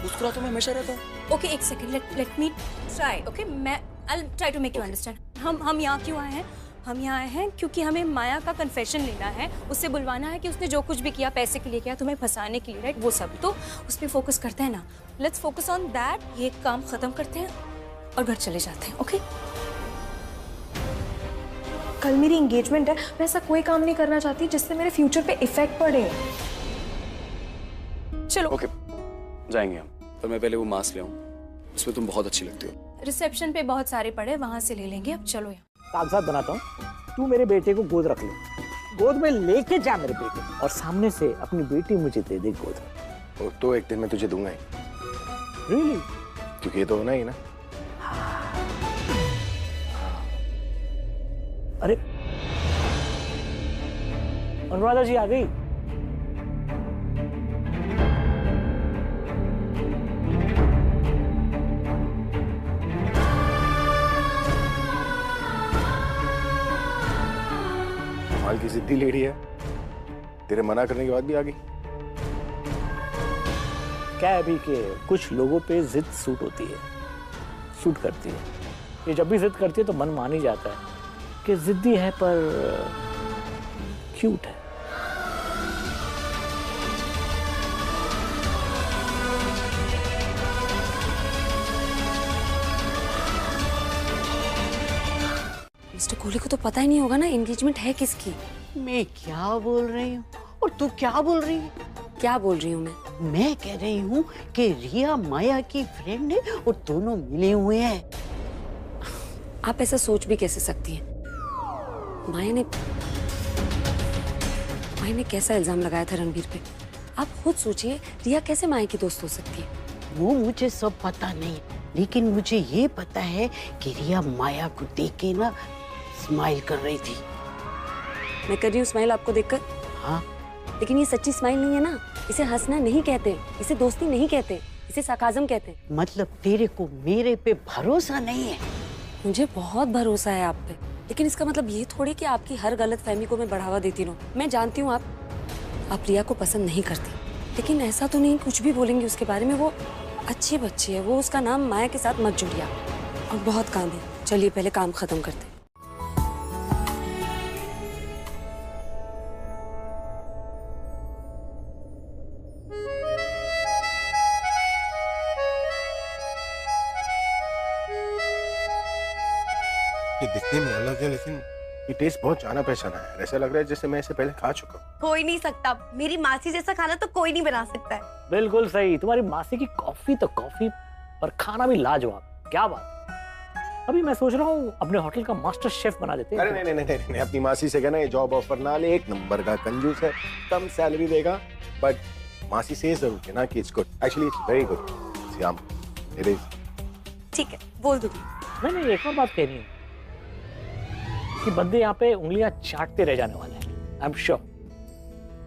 मुस्कुरा तो मैं हमेशा रहता हूँ। ओके एक second, let me try. Okay मैं I will try to make you understand. हम यहाँ क्यों आए हैं? हम यहाँ आए हैं क्योंकि हमें माया का कन्फेशन लेना है, उससे बुलवाना है कि उसने जो कुछ भी किया पैसे के लिए किया, तुम्हें फंसाने के लिए, राइट? वो सब तो उस पर फोकस करते हैं ना। Let's focus on that. ये काम खत्म करते हैं और घर चले जाते हैं। ओके कल मेरी एंगेजमेंट है, मैं ऐसा कोई काम नहीं करना चाहती जिससे मेरे फ्यूचर पे इफेक्ट पड़े। चलो ओके जाएंगे हम, पर मैं पहले वो मास्क ले आऊं, उसमें तुम बहुत अच्छी लगती हो। रिसेप्शन पे बहुत सारे पड़े, वहां से ले लेंगे। अब चलो यहाँ कागजात बनाता हूँ, तू मेरे बेटे को गोद रख ले, गोद में लेके जा मेरे बेटे, और सामने से अपनी बेटी मुझे दे दे गोद में। तो एक दिन मैं तुझे दूंगा ही। Really? क्योंकि ये तो होना ही ना। अरे अनुराधा जी आ गई। कमाल की जिद्दी लेडी है, तेरे मना करने के बाद भी आ गई। क्या है अभी के कुछ लोगों पे जिद सूट होती है, सूट करती है। ये जब भी जिद करती है तो मन मान ही जाता है कि जिद्दी है पर क्यूट है। मिस्टर कोहली को तो पता ही नहीं होगा ना एंगेजमेंट है किसकी। मैं क्या बोल रही हूँ और तू क्या बोल रही है? क्या बोल रही हूँ मैं कह रही हूँ कि रिया माया की फ्रेंड है और दोनों मिले हुए हैं। आप ऐसा सोच भी कैसे सकती हैं? माया ने कैसा इल्जाम लगाया था रणबीर पे? आप खुद सोचिए, रिया कैसे माया की दोस्त हो सकती है? वो मुझे सब पता नहीं, लेकिन मुझे ये पता है कि रिया माया को देख के ना स्माइल कर रही थी। मैं कर रही हूँ स्माइल आपको देखकर? हाँ। लेकिन ये सच्ची स्माइल नहीं है ना, इसे हंसना नहीं कहते, इसे दोस्ती नहीं कहते, इसे सार्काज़म कहते हैं। मतलब तेरे को मेरे पे भरोसा नहीं है? मुझे बहुत भरोसा है आप पे, लेकिन इसका मतलब ये थोड़ी कि आपकी हर गलत फहमी को मैं बढ़ावा देती रहूं। मैं जानती हूँ आप रिया को पसंद नहीं करती, लेकिन ऐसा तो नहीं कुछ भी बोलेंगे उसके बारे में। वो अच्छी बच्ची है, वो उसका नाम माया के साथ मत जुड़िया। और बहुत काम है, चलिए पहले काम खत्म करते हैं। ये दिखने में अलग है, लेकिन ये टेस्ट बहुत जाना पहचाना है। ऐसा लग रहा है जैसे मैं इसे पहले खा चुका हूँ। हो ही नहीं सकता, मेरी मासी जैसा खाना तो कोई नहीं बना सकता है। बिल्कुल सही, तुम्हारी मासी की कॉफी तो कॉफी, पर खाना भी लाजवाब। क्या बात। अभी मैं सोच रहा हूँ अपने होटल का मास्टर शेफ बना देते हैं। अरे नहीं, अपनी मासी से कहना ये जॉब ऑफर ना ले, एक नंबर का कंजूस है, कम सैलरी देगा, बट मासी से जरूर कहना कि it's good, actually it's very good. Shyam, it is. ठीक है, बोल दूंगी। मैंने एक और बात कहनी है कि बंदे यहाँ पे उंगलियां चाटते रह जाने वाले हैं, आई एम श्योर।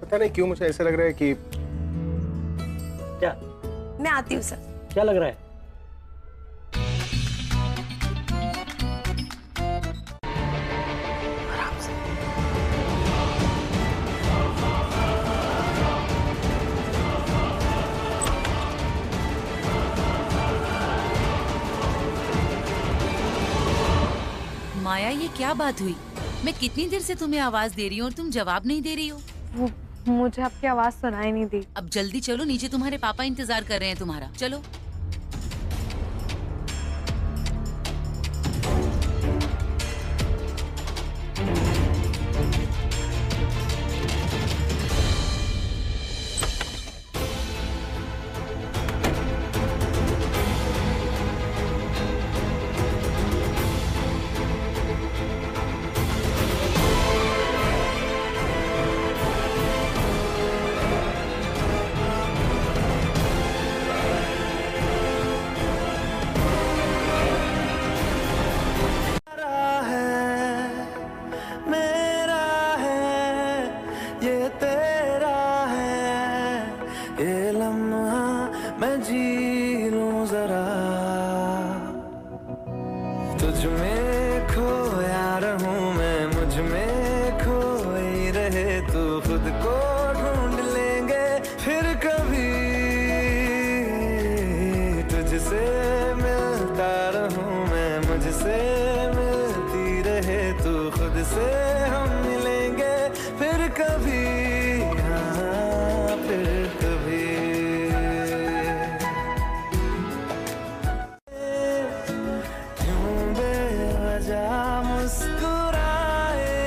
पता नहीं क्यों मुझे ऐसा लग रहा है कि क्या। मैं आती हूँ सर। क्या लग रहा है? माया ये क्या बात हुई? मैं कितनी देर से तुम्हें आवाज दे रही हूँ और तुम जवाब नहीं दे रही हो। मुझे आपकी आवाज सुनाई नहीं दी। अब जल्दी चलो, नीचे तुम्हारे पापा इंतजार कर रहे हैं तुम्हारा। चलो। तुझ में खोया रहूं मैं, मुझ में खोई रहे तू, खुद को ढूंढ लेंगे फिर कभी, तुझसे मिलता रहूं मैं, मुझसे मिलती रहे तू, खुद से हम मिलेंगे फिर कभी, हाँ फिर कभी। क्यों बेवजह मुस्कुराए,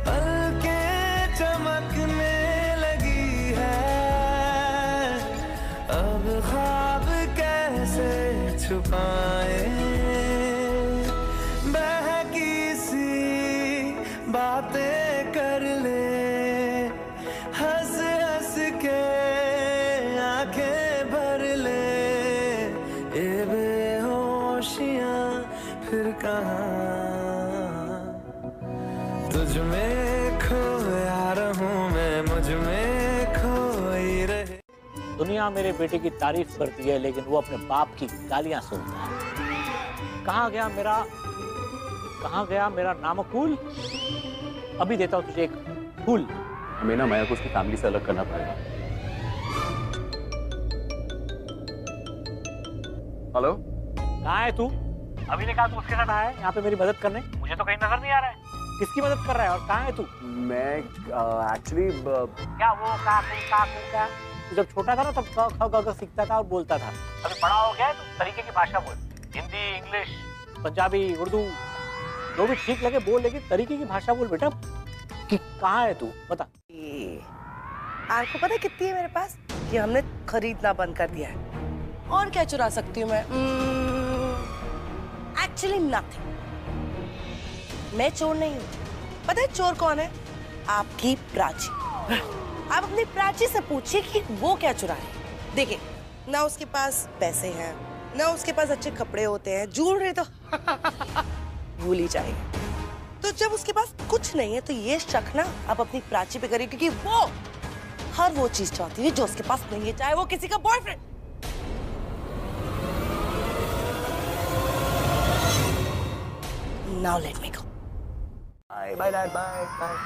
पलकें चमकने लगी है, अब ख्वाब कैसे छुपाए, बहकी सी बातें कर ले, हंस हंस के आंखें भर ले, ये बेहोशियां फिर कहाँ, तुझ में खोया रहूं मैं, मुझ में खोई रहे। दुनिया मेरे बेटे की तारीफ करती है लेकिन वो अपने बाप की गालियां सुनता है। कहाँ गया मेरा नामकूल? अभी देता हूँ तुझे एक फूल। हमें ना माया को उसकी फैमिली से अलग करना पड़ेगा। हेलो, कहाँ है तू? अभी ने कहा तू उसके साथ आया है यहाँ पे मेरी मदद करने, मुझे तो कहीं नजर नहीं आ रहा है। किसकी मदद कर रहा है और कहाँ है तू? मैं एक्चुअली क्या वो काकू क्या? तू जब छोटा था ना तब क ख सीखता था और बोलता था। अभी बड़ा हो गया है तो तरीके की भाषा बोल, हिंदी, इंग्लिश, पंजाबी, उर्दू जो भी ठीक लगे बोल, लेकिन तरीके की भाषा बोल बेटा। कि कहाँ है तू बता। आपको पता है कितनी है मेरे पास? कि हमने खरीदना बंद कर दिया है। और क्या चुरा सकती हूँ मैं? Actually nothing. मैं चोर नहीं हूँ। पता है चोर कौन है? आपकी प्राची। आप अपनी प्राची से पूछिए कि वो क्या चुरा है। देखिए, ना उसके पास पैसे हैं, ना उसके पास अच्छे कपड़े होते हैं, ज्वेलरी तो भूल ही जाएगी। तो जब उसके पास कुछ नहीं है तो ये शक ना आप अपनी प्राची पे करिए, क्योंकि वो हर वो चीज चाहती है जो उसके पास नहीं है, चाहे वो किसी का boyfriend. Now let me go. Bye, bye, bye, bye, bye.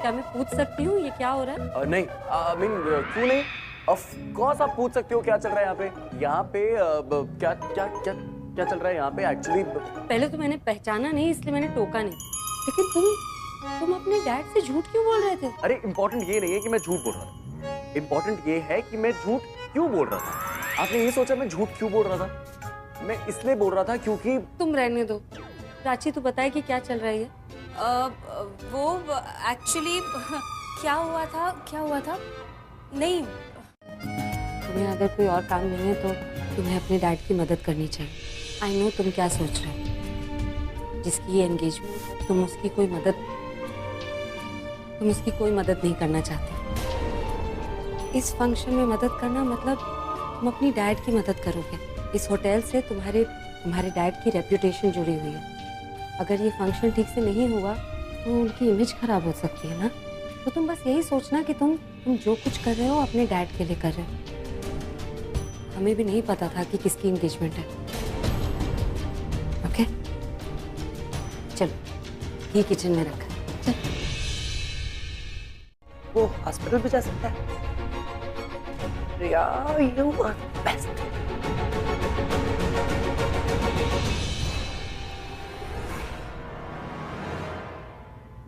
क्या मैं पूछ सकती हूँ ये क्या हो रहा है? नहीं, I mean, क्यों नहीं? Of course आप पूछ सकते हो क्या चल रहा है यहाँ पे। यहाँ पे क्या क्या क्या क्या चल रहा है यहाँ पे एक्चुअली? पहले तो मैंने पहचाना नहीं इसलिए मैंने टोका नहीं, लेकिन तुम अपने डैड से झूठ क्यों बोल रहे थे? अरे इम्पोर्टेंट ये नहीं है कि मैं झूठ बोल रहा था, इम्पोर्टेंट ये है कि मैं झूठ क्यों बोल रहा था। आपने ये सोचा मैं झूठ क्यों बोल रहा था? मैं इसलिए बोल रहा था क्योंकि तुम रहने दो। प्राची तू बताए कि क्या चल रहा है? वो एक्चुअली क्या हुआ था? नहीं, तुम्हें अगर कोई और काम नहीं है तो तुम्हें अपने डैड की मदद करनी चाहिए। आई नो तुम क्या सोच रहे हो। जिसकी ये एंगेजमेंट, तुम उसकी कोई मदद नहीं करना चाहते। इस फंक्शन में मदद करना मतलब तुम अपनी डैड की मदद करोगे। इस होटल से तुम्हारे डैड की रेप्यूटेशन जुड़ी हुई है। अगर ये फंक्शन ठीक से नहीं हुआ तो उनकी इमेज खराब हो सकती है ना। तो तुम बस यही सोचना कि तुम जो कुछ कर रहे हो अपने डैड के लिए कर रहे हो। हमें भी नहीं पता था कि किसकी एंगेजमेंट है। ओके, चलो ये किचन में रखा है। चल। वो हॉस्पिटल भी जा सकता है। रिया, यू आर बेस्ट।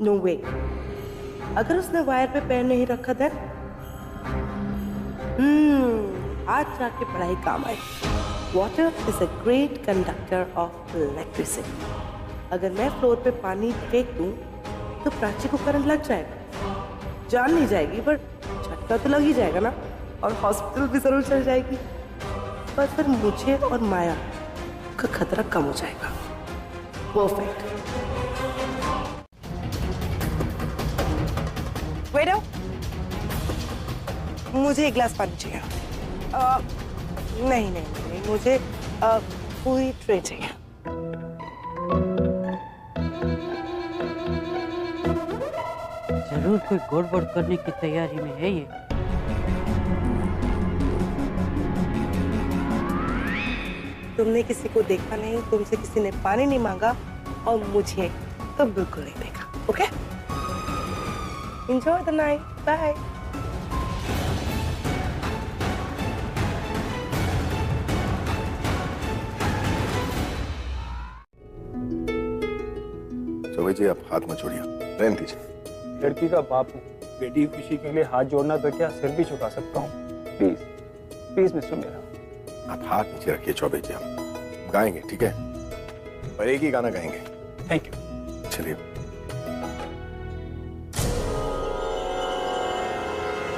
नो वे। अगर उसने वायर पे पैर नहीं रखा था, आज जाके पढ़ाई काम आई। Water is a great conductor of electricity. अगर मैं फ्लोर पे पानी फेंक दूं तो प्राची को करंट लग जाएगा। जान नहीं जाएगी पर झटका तो लग ही जाएगा ना, और हॉस्पिटल भी जरूर चल जाएगी। पर फिर मुझे और माया का खतरा कम हो जाएगा। परफेक्ट। वेटर, मुझे एक गिलास पानी चाहिए। नहीं, मुझे पूरी ट्रे चाहिए। जरूर कोई गड़बड़ करने की तैयारी में है ये। तुमने किसी को देखा नहीं, तुमसे किसी ने पानी नहीं मांगा और मुझे तो बिल्कुल नहीं देखा। Okay, enjoy the night, bye. Chaubey ji आप हाथ मत छोड़िए, रहने दीजिए। लड़की का बाप हूँ, बेटी की खुशी के लिए हाथ जोड़ना तो क्या सिर भी झुका सकता हूँ। प्लीज प्लीज मिस्टर मेरा। आप हाथ नीचे रखिए चौबे जी, हम गाएंगे ठीक है, पर एक ही गाना गाएंगे। Thank you. चलिए।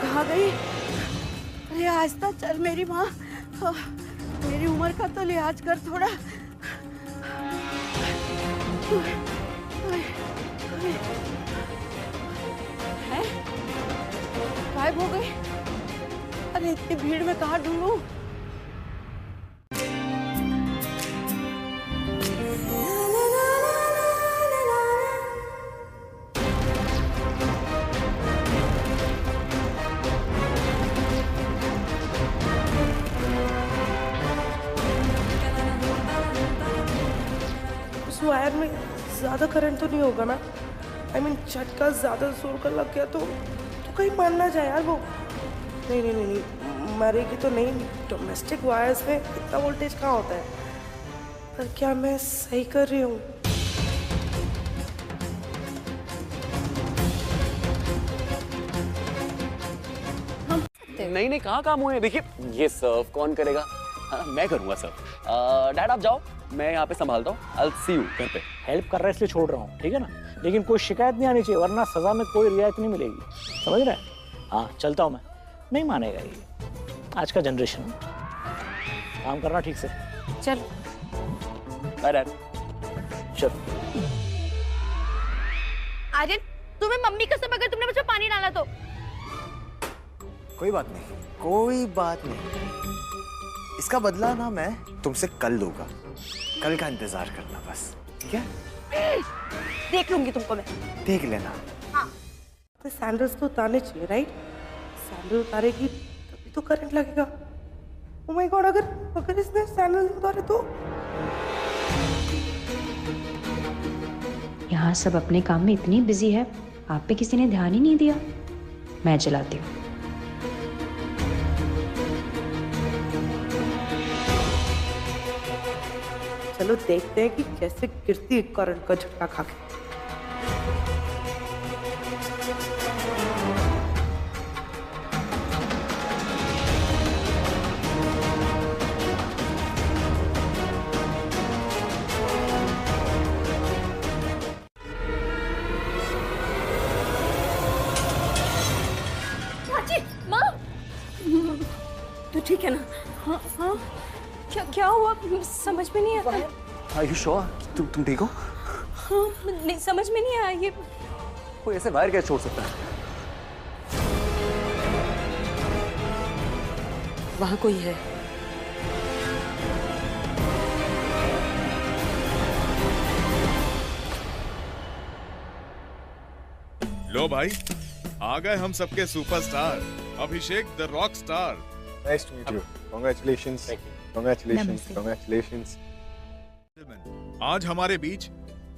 कहाँ गई? अरे आहिस्ता चल मेरी माँ, मेरी उम्र का तो लिहाज कर थोड़ा। है? गायब हो गई? अरे इतनी भीड़ में कहाँ ढूंढूं? उस वायर में ज्यादा करंट तो नहीं होगा ना? I mean, झटका ज्यादा जोर का लग गया तो कहीं मान ना जाए यार वो। नहीं नहीं नहीं नहीं, मरेगी तो नहीं। डोमेस्टिक वायर्स में इतना वोल्टेज कहाँ होता है? पर क्या मैं सही कर रही हूँ? नहीं कहाँ काम हुए? देखिए ये सर्व कौन करेगा? हाँ, मैं करूँगा सर्व। डैड आप जाओ, मैं यहाँ पे संभालता हूँ। I'll see you घर पे। हेल्प कर रहा है इसलिए छोड़ रहा हूँ, ठीक है ना? लेकिन कोई शिकायत नहीं आनी चाहिए, वरना सजा में कोई रियायत नहीं मिलेगी, समझ रहे हैं? हाँ चलता हूँ मैं। नहीं मानेगा ये, आज का जनरेशन। काम करना ठीक से। चल बाय डैड। चल। आर्यन, तुम्हें मम्मी कसम अगर तुमने मुझे पानी डाला तो। कोई बात नहीं, कोई बात नहीं। इसका बदला ना मैं तुमसे कल लूंगा। कल का इंतजार करना बस, ठीक है? देख लूंगी तुमको मैं। देख लेना। हाँ। तो सैंडल्स तो उतारने चाहिए, राइट? सैंडल उतारेगी तभी तो करंट लगेगा। ओह माय गॉड, अगर इसने सैंडल उतारे तो। यहाँ सब अपने काम में इतनी बिजी है, आप पे किसी ने ध्यान ही नहीं दिया। मैं चलाती हूँ। चलो देखते हैं कि कैसे गिरती है करंट का झटका खा के। चाची, माँ, तू ठीक है ना? हाँ हाँ, क्या हुआ समझ में नहीं आता। Are you sure? तुम ठीक हो? हाँ, नहीं समझ में नहीं आया ये। कोई ऐसे वायर कैसे छोड़ सकता है? वहाँ कोई है। लो भाई, आ गए हम सबके superstar Abhishek the rock star. Nice to meet you. Congratulations. Congratulations. Congratulations. आज हमारे बीच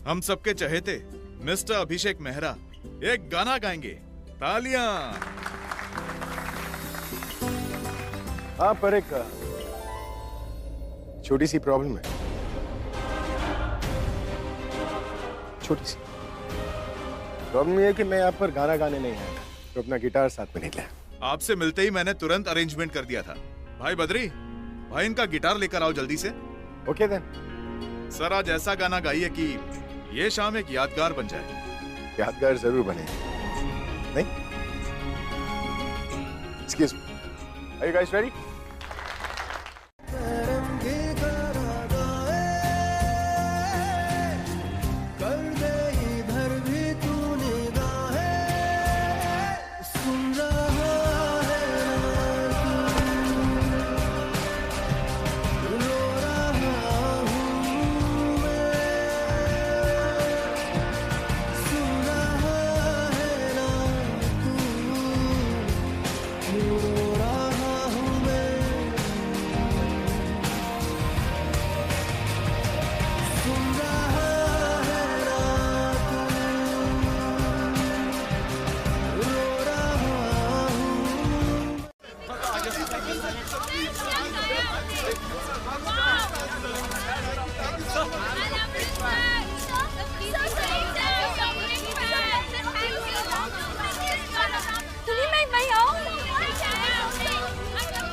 हम सबके चहेते मिस्टर अभिषेक मेहरा एक गाना गाएंगे। तालियां। हाँ, पर एक छोटी सी प्रॉब्लम है। छोटी सी प्रॉब्लम ये है कि मैं यहाँ पर गाना गाने नहीं आया, तो अपना गिटार साथ में नहीं लाया। आपसे मिलते ही मैंने तुरंत अरेंजमेंट कर दिया था। भाई बद्री, भाई इनका गिटार लेकर आओ जल्दी से। Okay then. सर आज ऐसा गाना गाइए कि ये शाम एक यादगार बन जाए। यादगार जरूर बने। नहीं? Excuse me. Are you guys ready?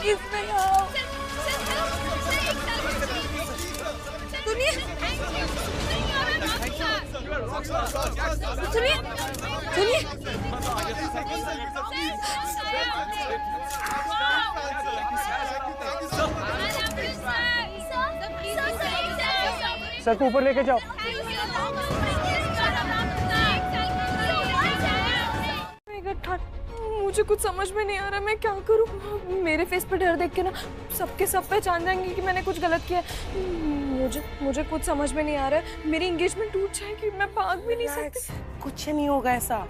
Please नहीं आओ। सुनिए सुनिए सुनिए सर को ऊपर लेके जाओ। मुझे कुछ समझ में नहीं आ रहा, मैं क्या करूं? मेरे फेस पे डर देख के ना सबके सब पहचान जाएंगे कि मैंने कुछ गलत किया है। मुझे कुछ समझ में नहीं आ रहा है। मेरी एंगेजमेंट टूट जाएगी, मैं भाग भी नहीं सकती। कुछ नहीं होगा ऐसा।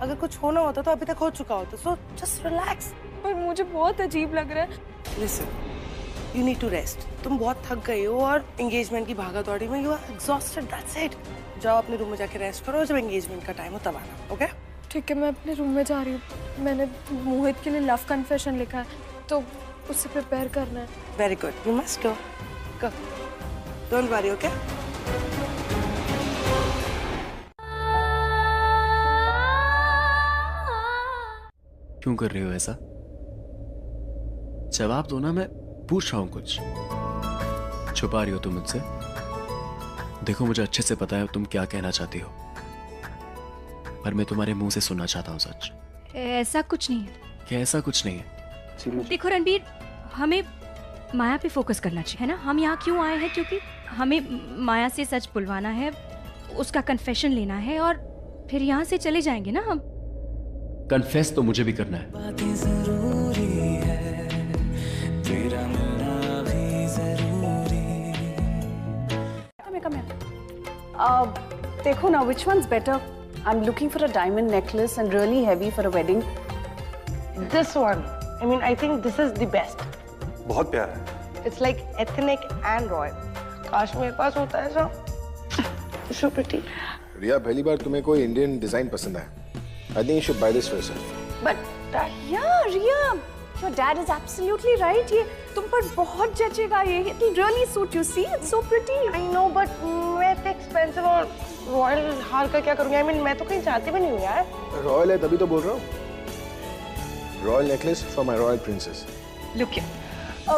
अगर कुछ होना होता तो अभी तक हो चुका होता। So just relax. पर मुझे बहुत अजीब लग रहा है। Listen, you need to rest. तुम बहुत थक गई हो और एंगेजमेंट की भागा दौड़ी में you are exhausted, that's it. जाओ अपने रूम में जाके रेस्ट करो, जब एंगेजमेंट का टाइम हो तब आना, ओके? ठीक है, मैं अपने रूम में जा रही हूँ। मैंने मोहित के लिए लव कन्फेशन लिखा है, तो उससे प्रिपेयर करना है। Very good, you must go. Go, don't worry, okay? क्यों कर रही हो ऐसा? जवाब दो ना, मैं पूछ रहा हूं कुछ। छुपा रही हो तुम मुझसे? देखो मुझे अच्छे से पता है तुम क्या कहना चाहती हो, पर मैं तुम्हारे मुंह से सुनना चाहता हूँ सच। ऐसा कुछ नहीं है। क्या ऐसा कुछ नहीं है? देखो रणबीर, हमें माया पे फोकस करना चाहिए, है ना? हम यहाँ क्यों आए हैं? क्योंकि हमें माया से सच बुलवाना है, उसका कन्फेशन लेना है और फिर यहाँ से चले जाएंगे ना हम। कन्फेस तो मुझे भी करना है। बातें जरूरी है, तेरा मिलना भी जरूरी। देखो ना, which one's better? I'm looking for a diamond necklace and really heavy for a wedding. This one. I mean, I think this is the best. बहुत प्यारा है। It's like ethnic and royal. काश मेरे पास होता है सब। So pretty. रिया, पहली बार तुम्हें कोई इंडियन डिजाइन पसंद आया। I think you should buy this for yourself. But yeah, Riya, your dad is absolutely right. ये तुम पर बहुत जचेगा ये. It will really suit you. See, it's so pretty. I know, but मैं इतने expensive और रॉयल हार का क्या करूँगी? I mean, मैं तो कहीं जाती भी नहीं हूँ यार। रॉयल है तभी तो बोल रहा हूँ। Royal necklace for my royal princess. Look here.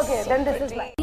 Okay, then this is mine.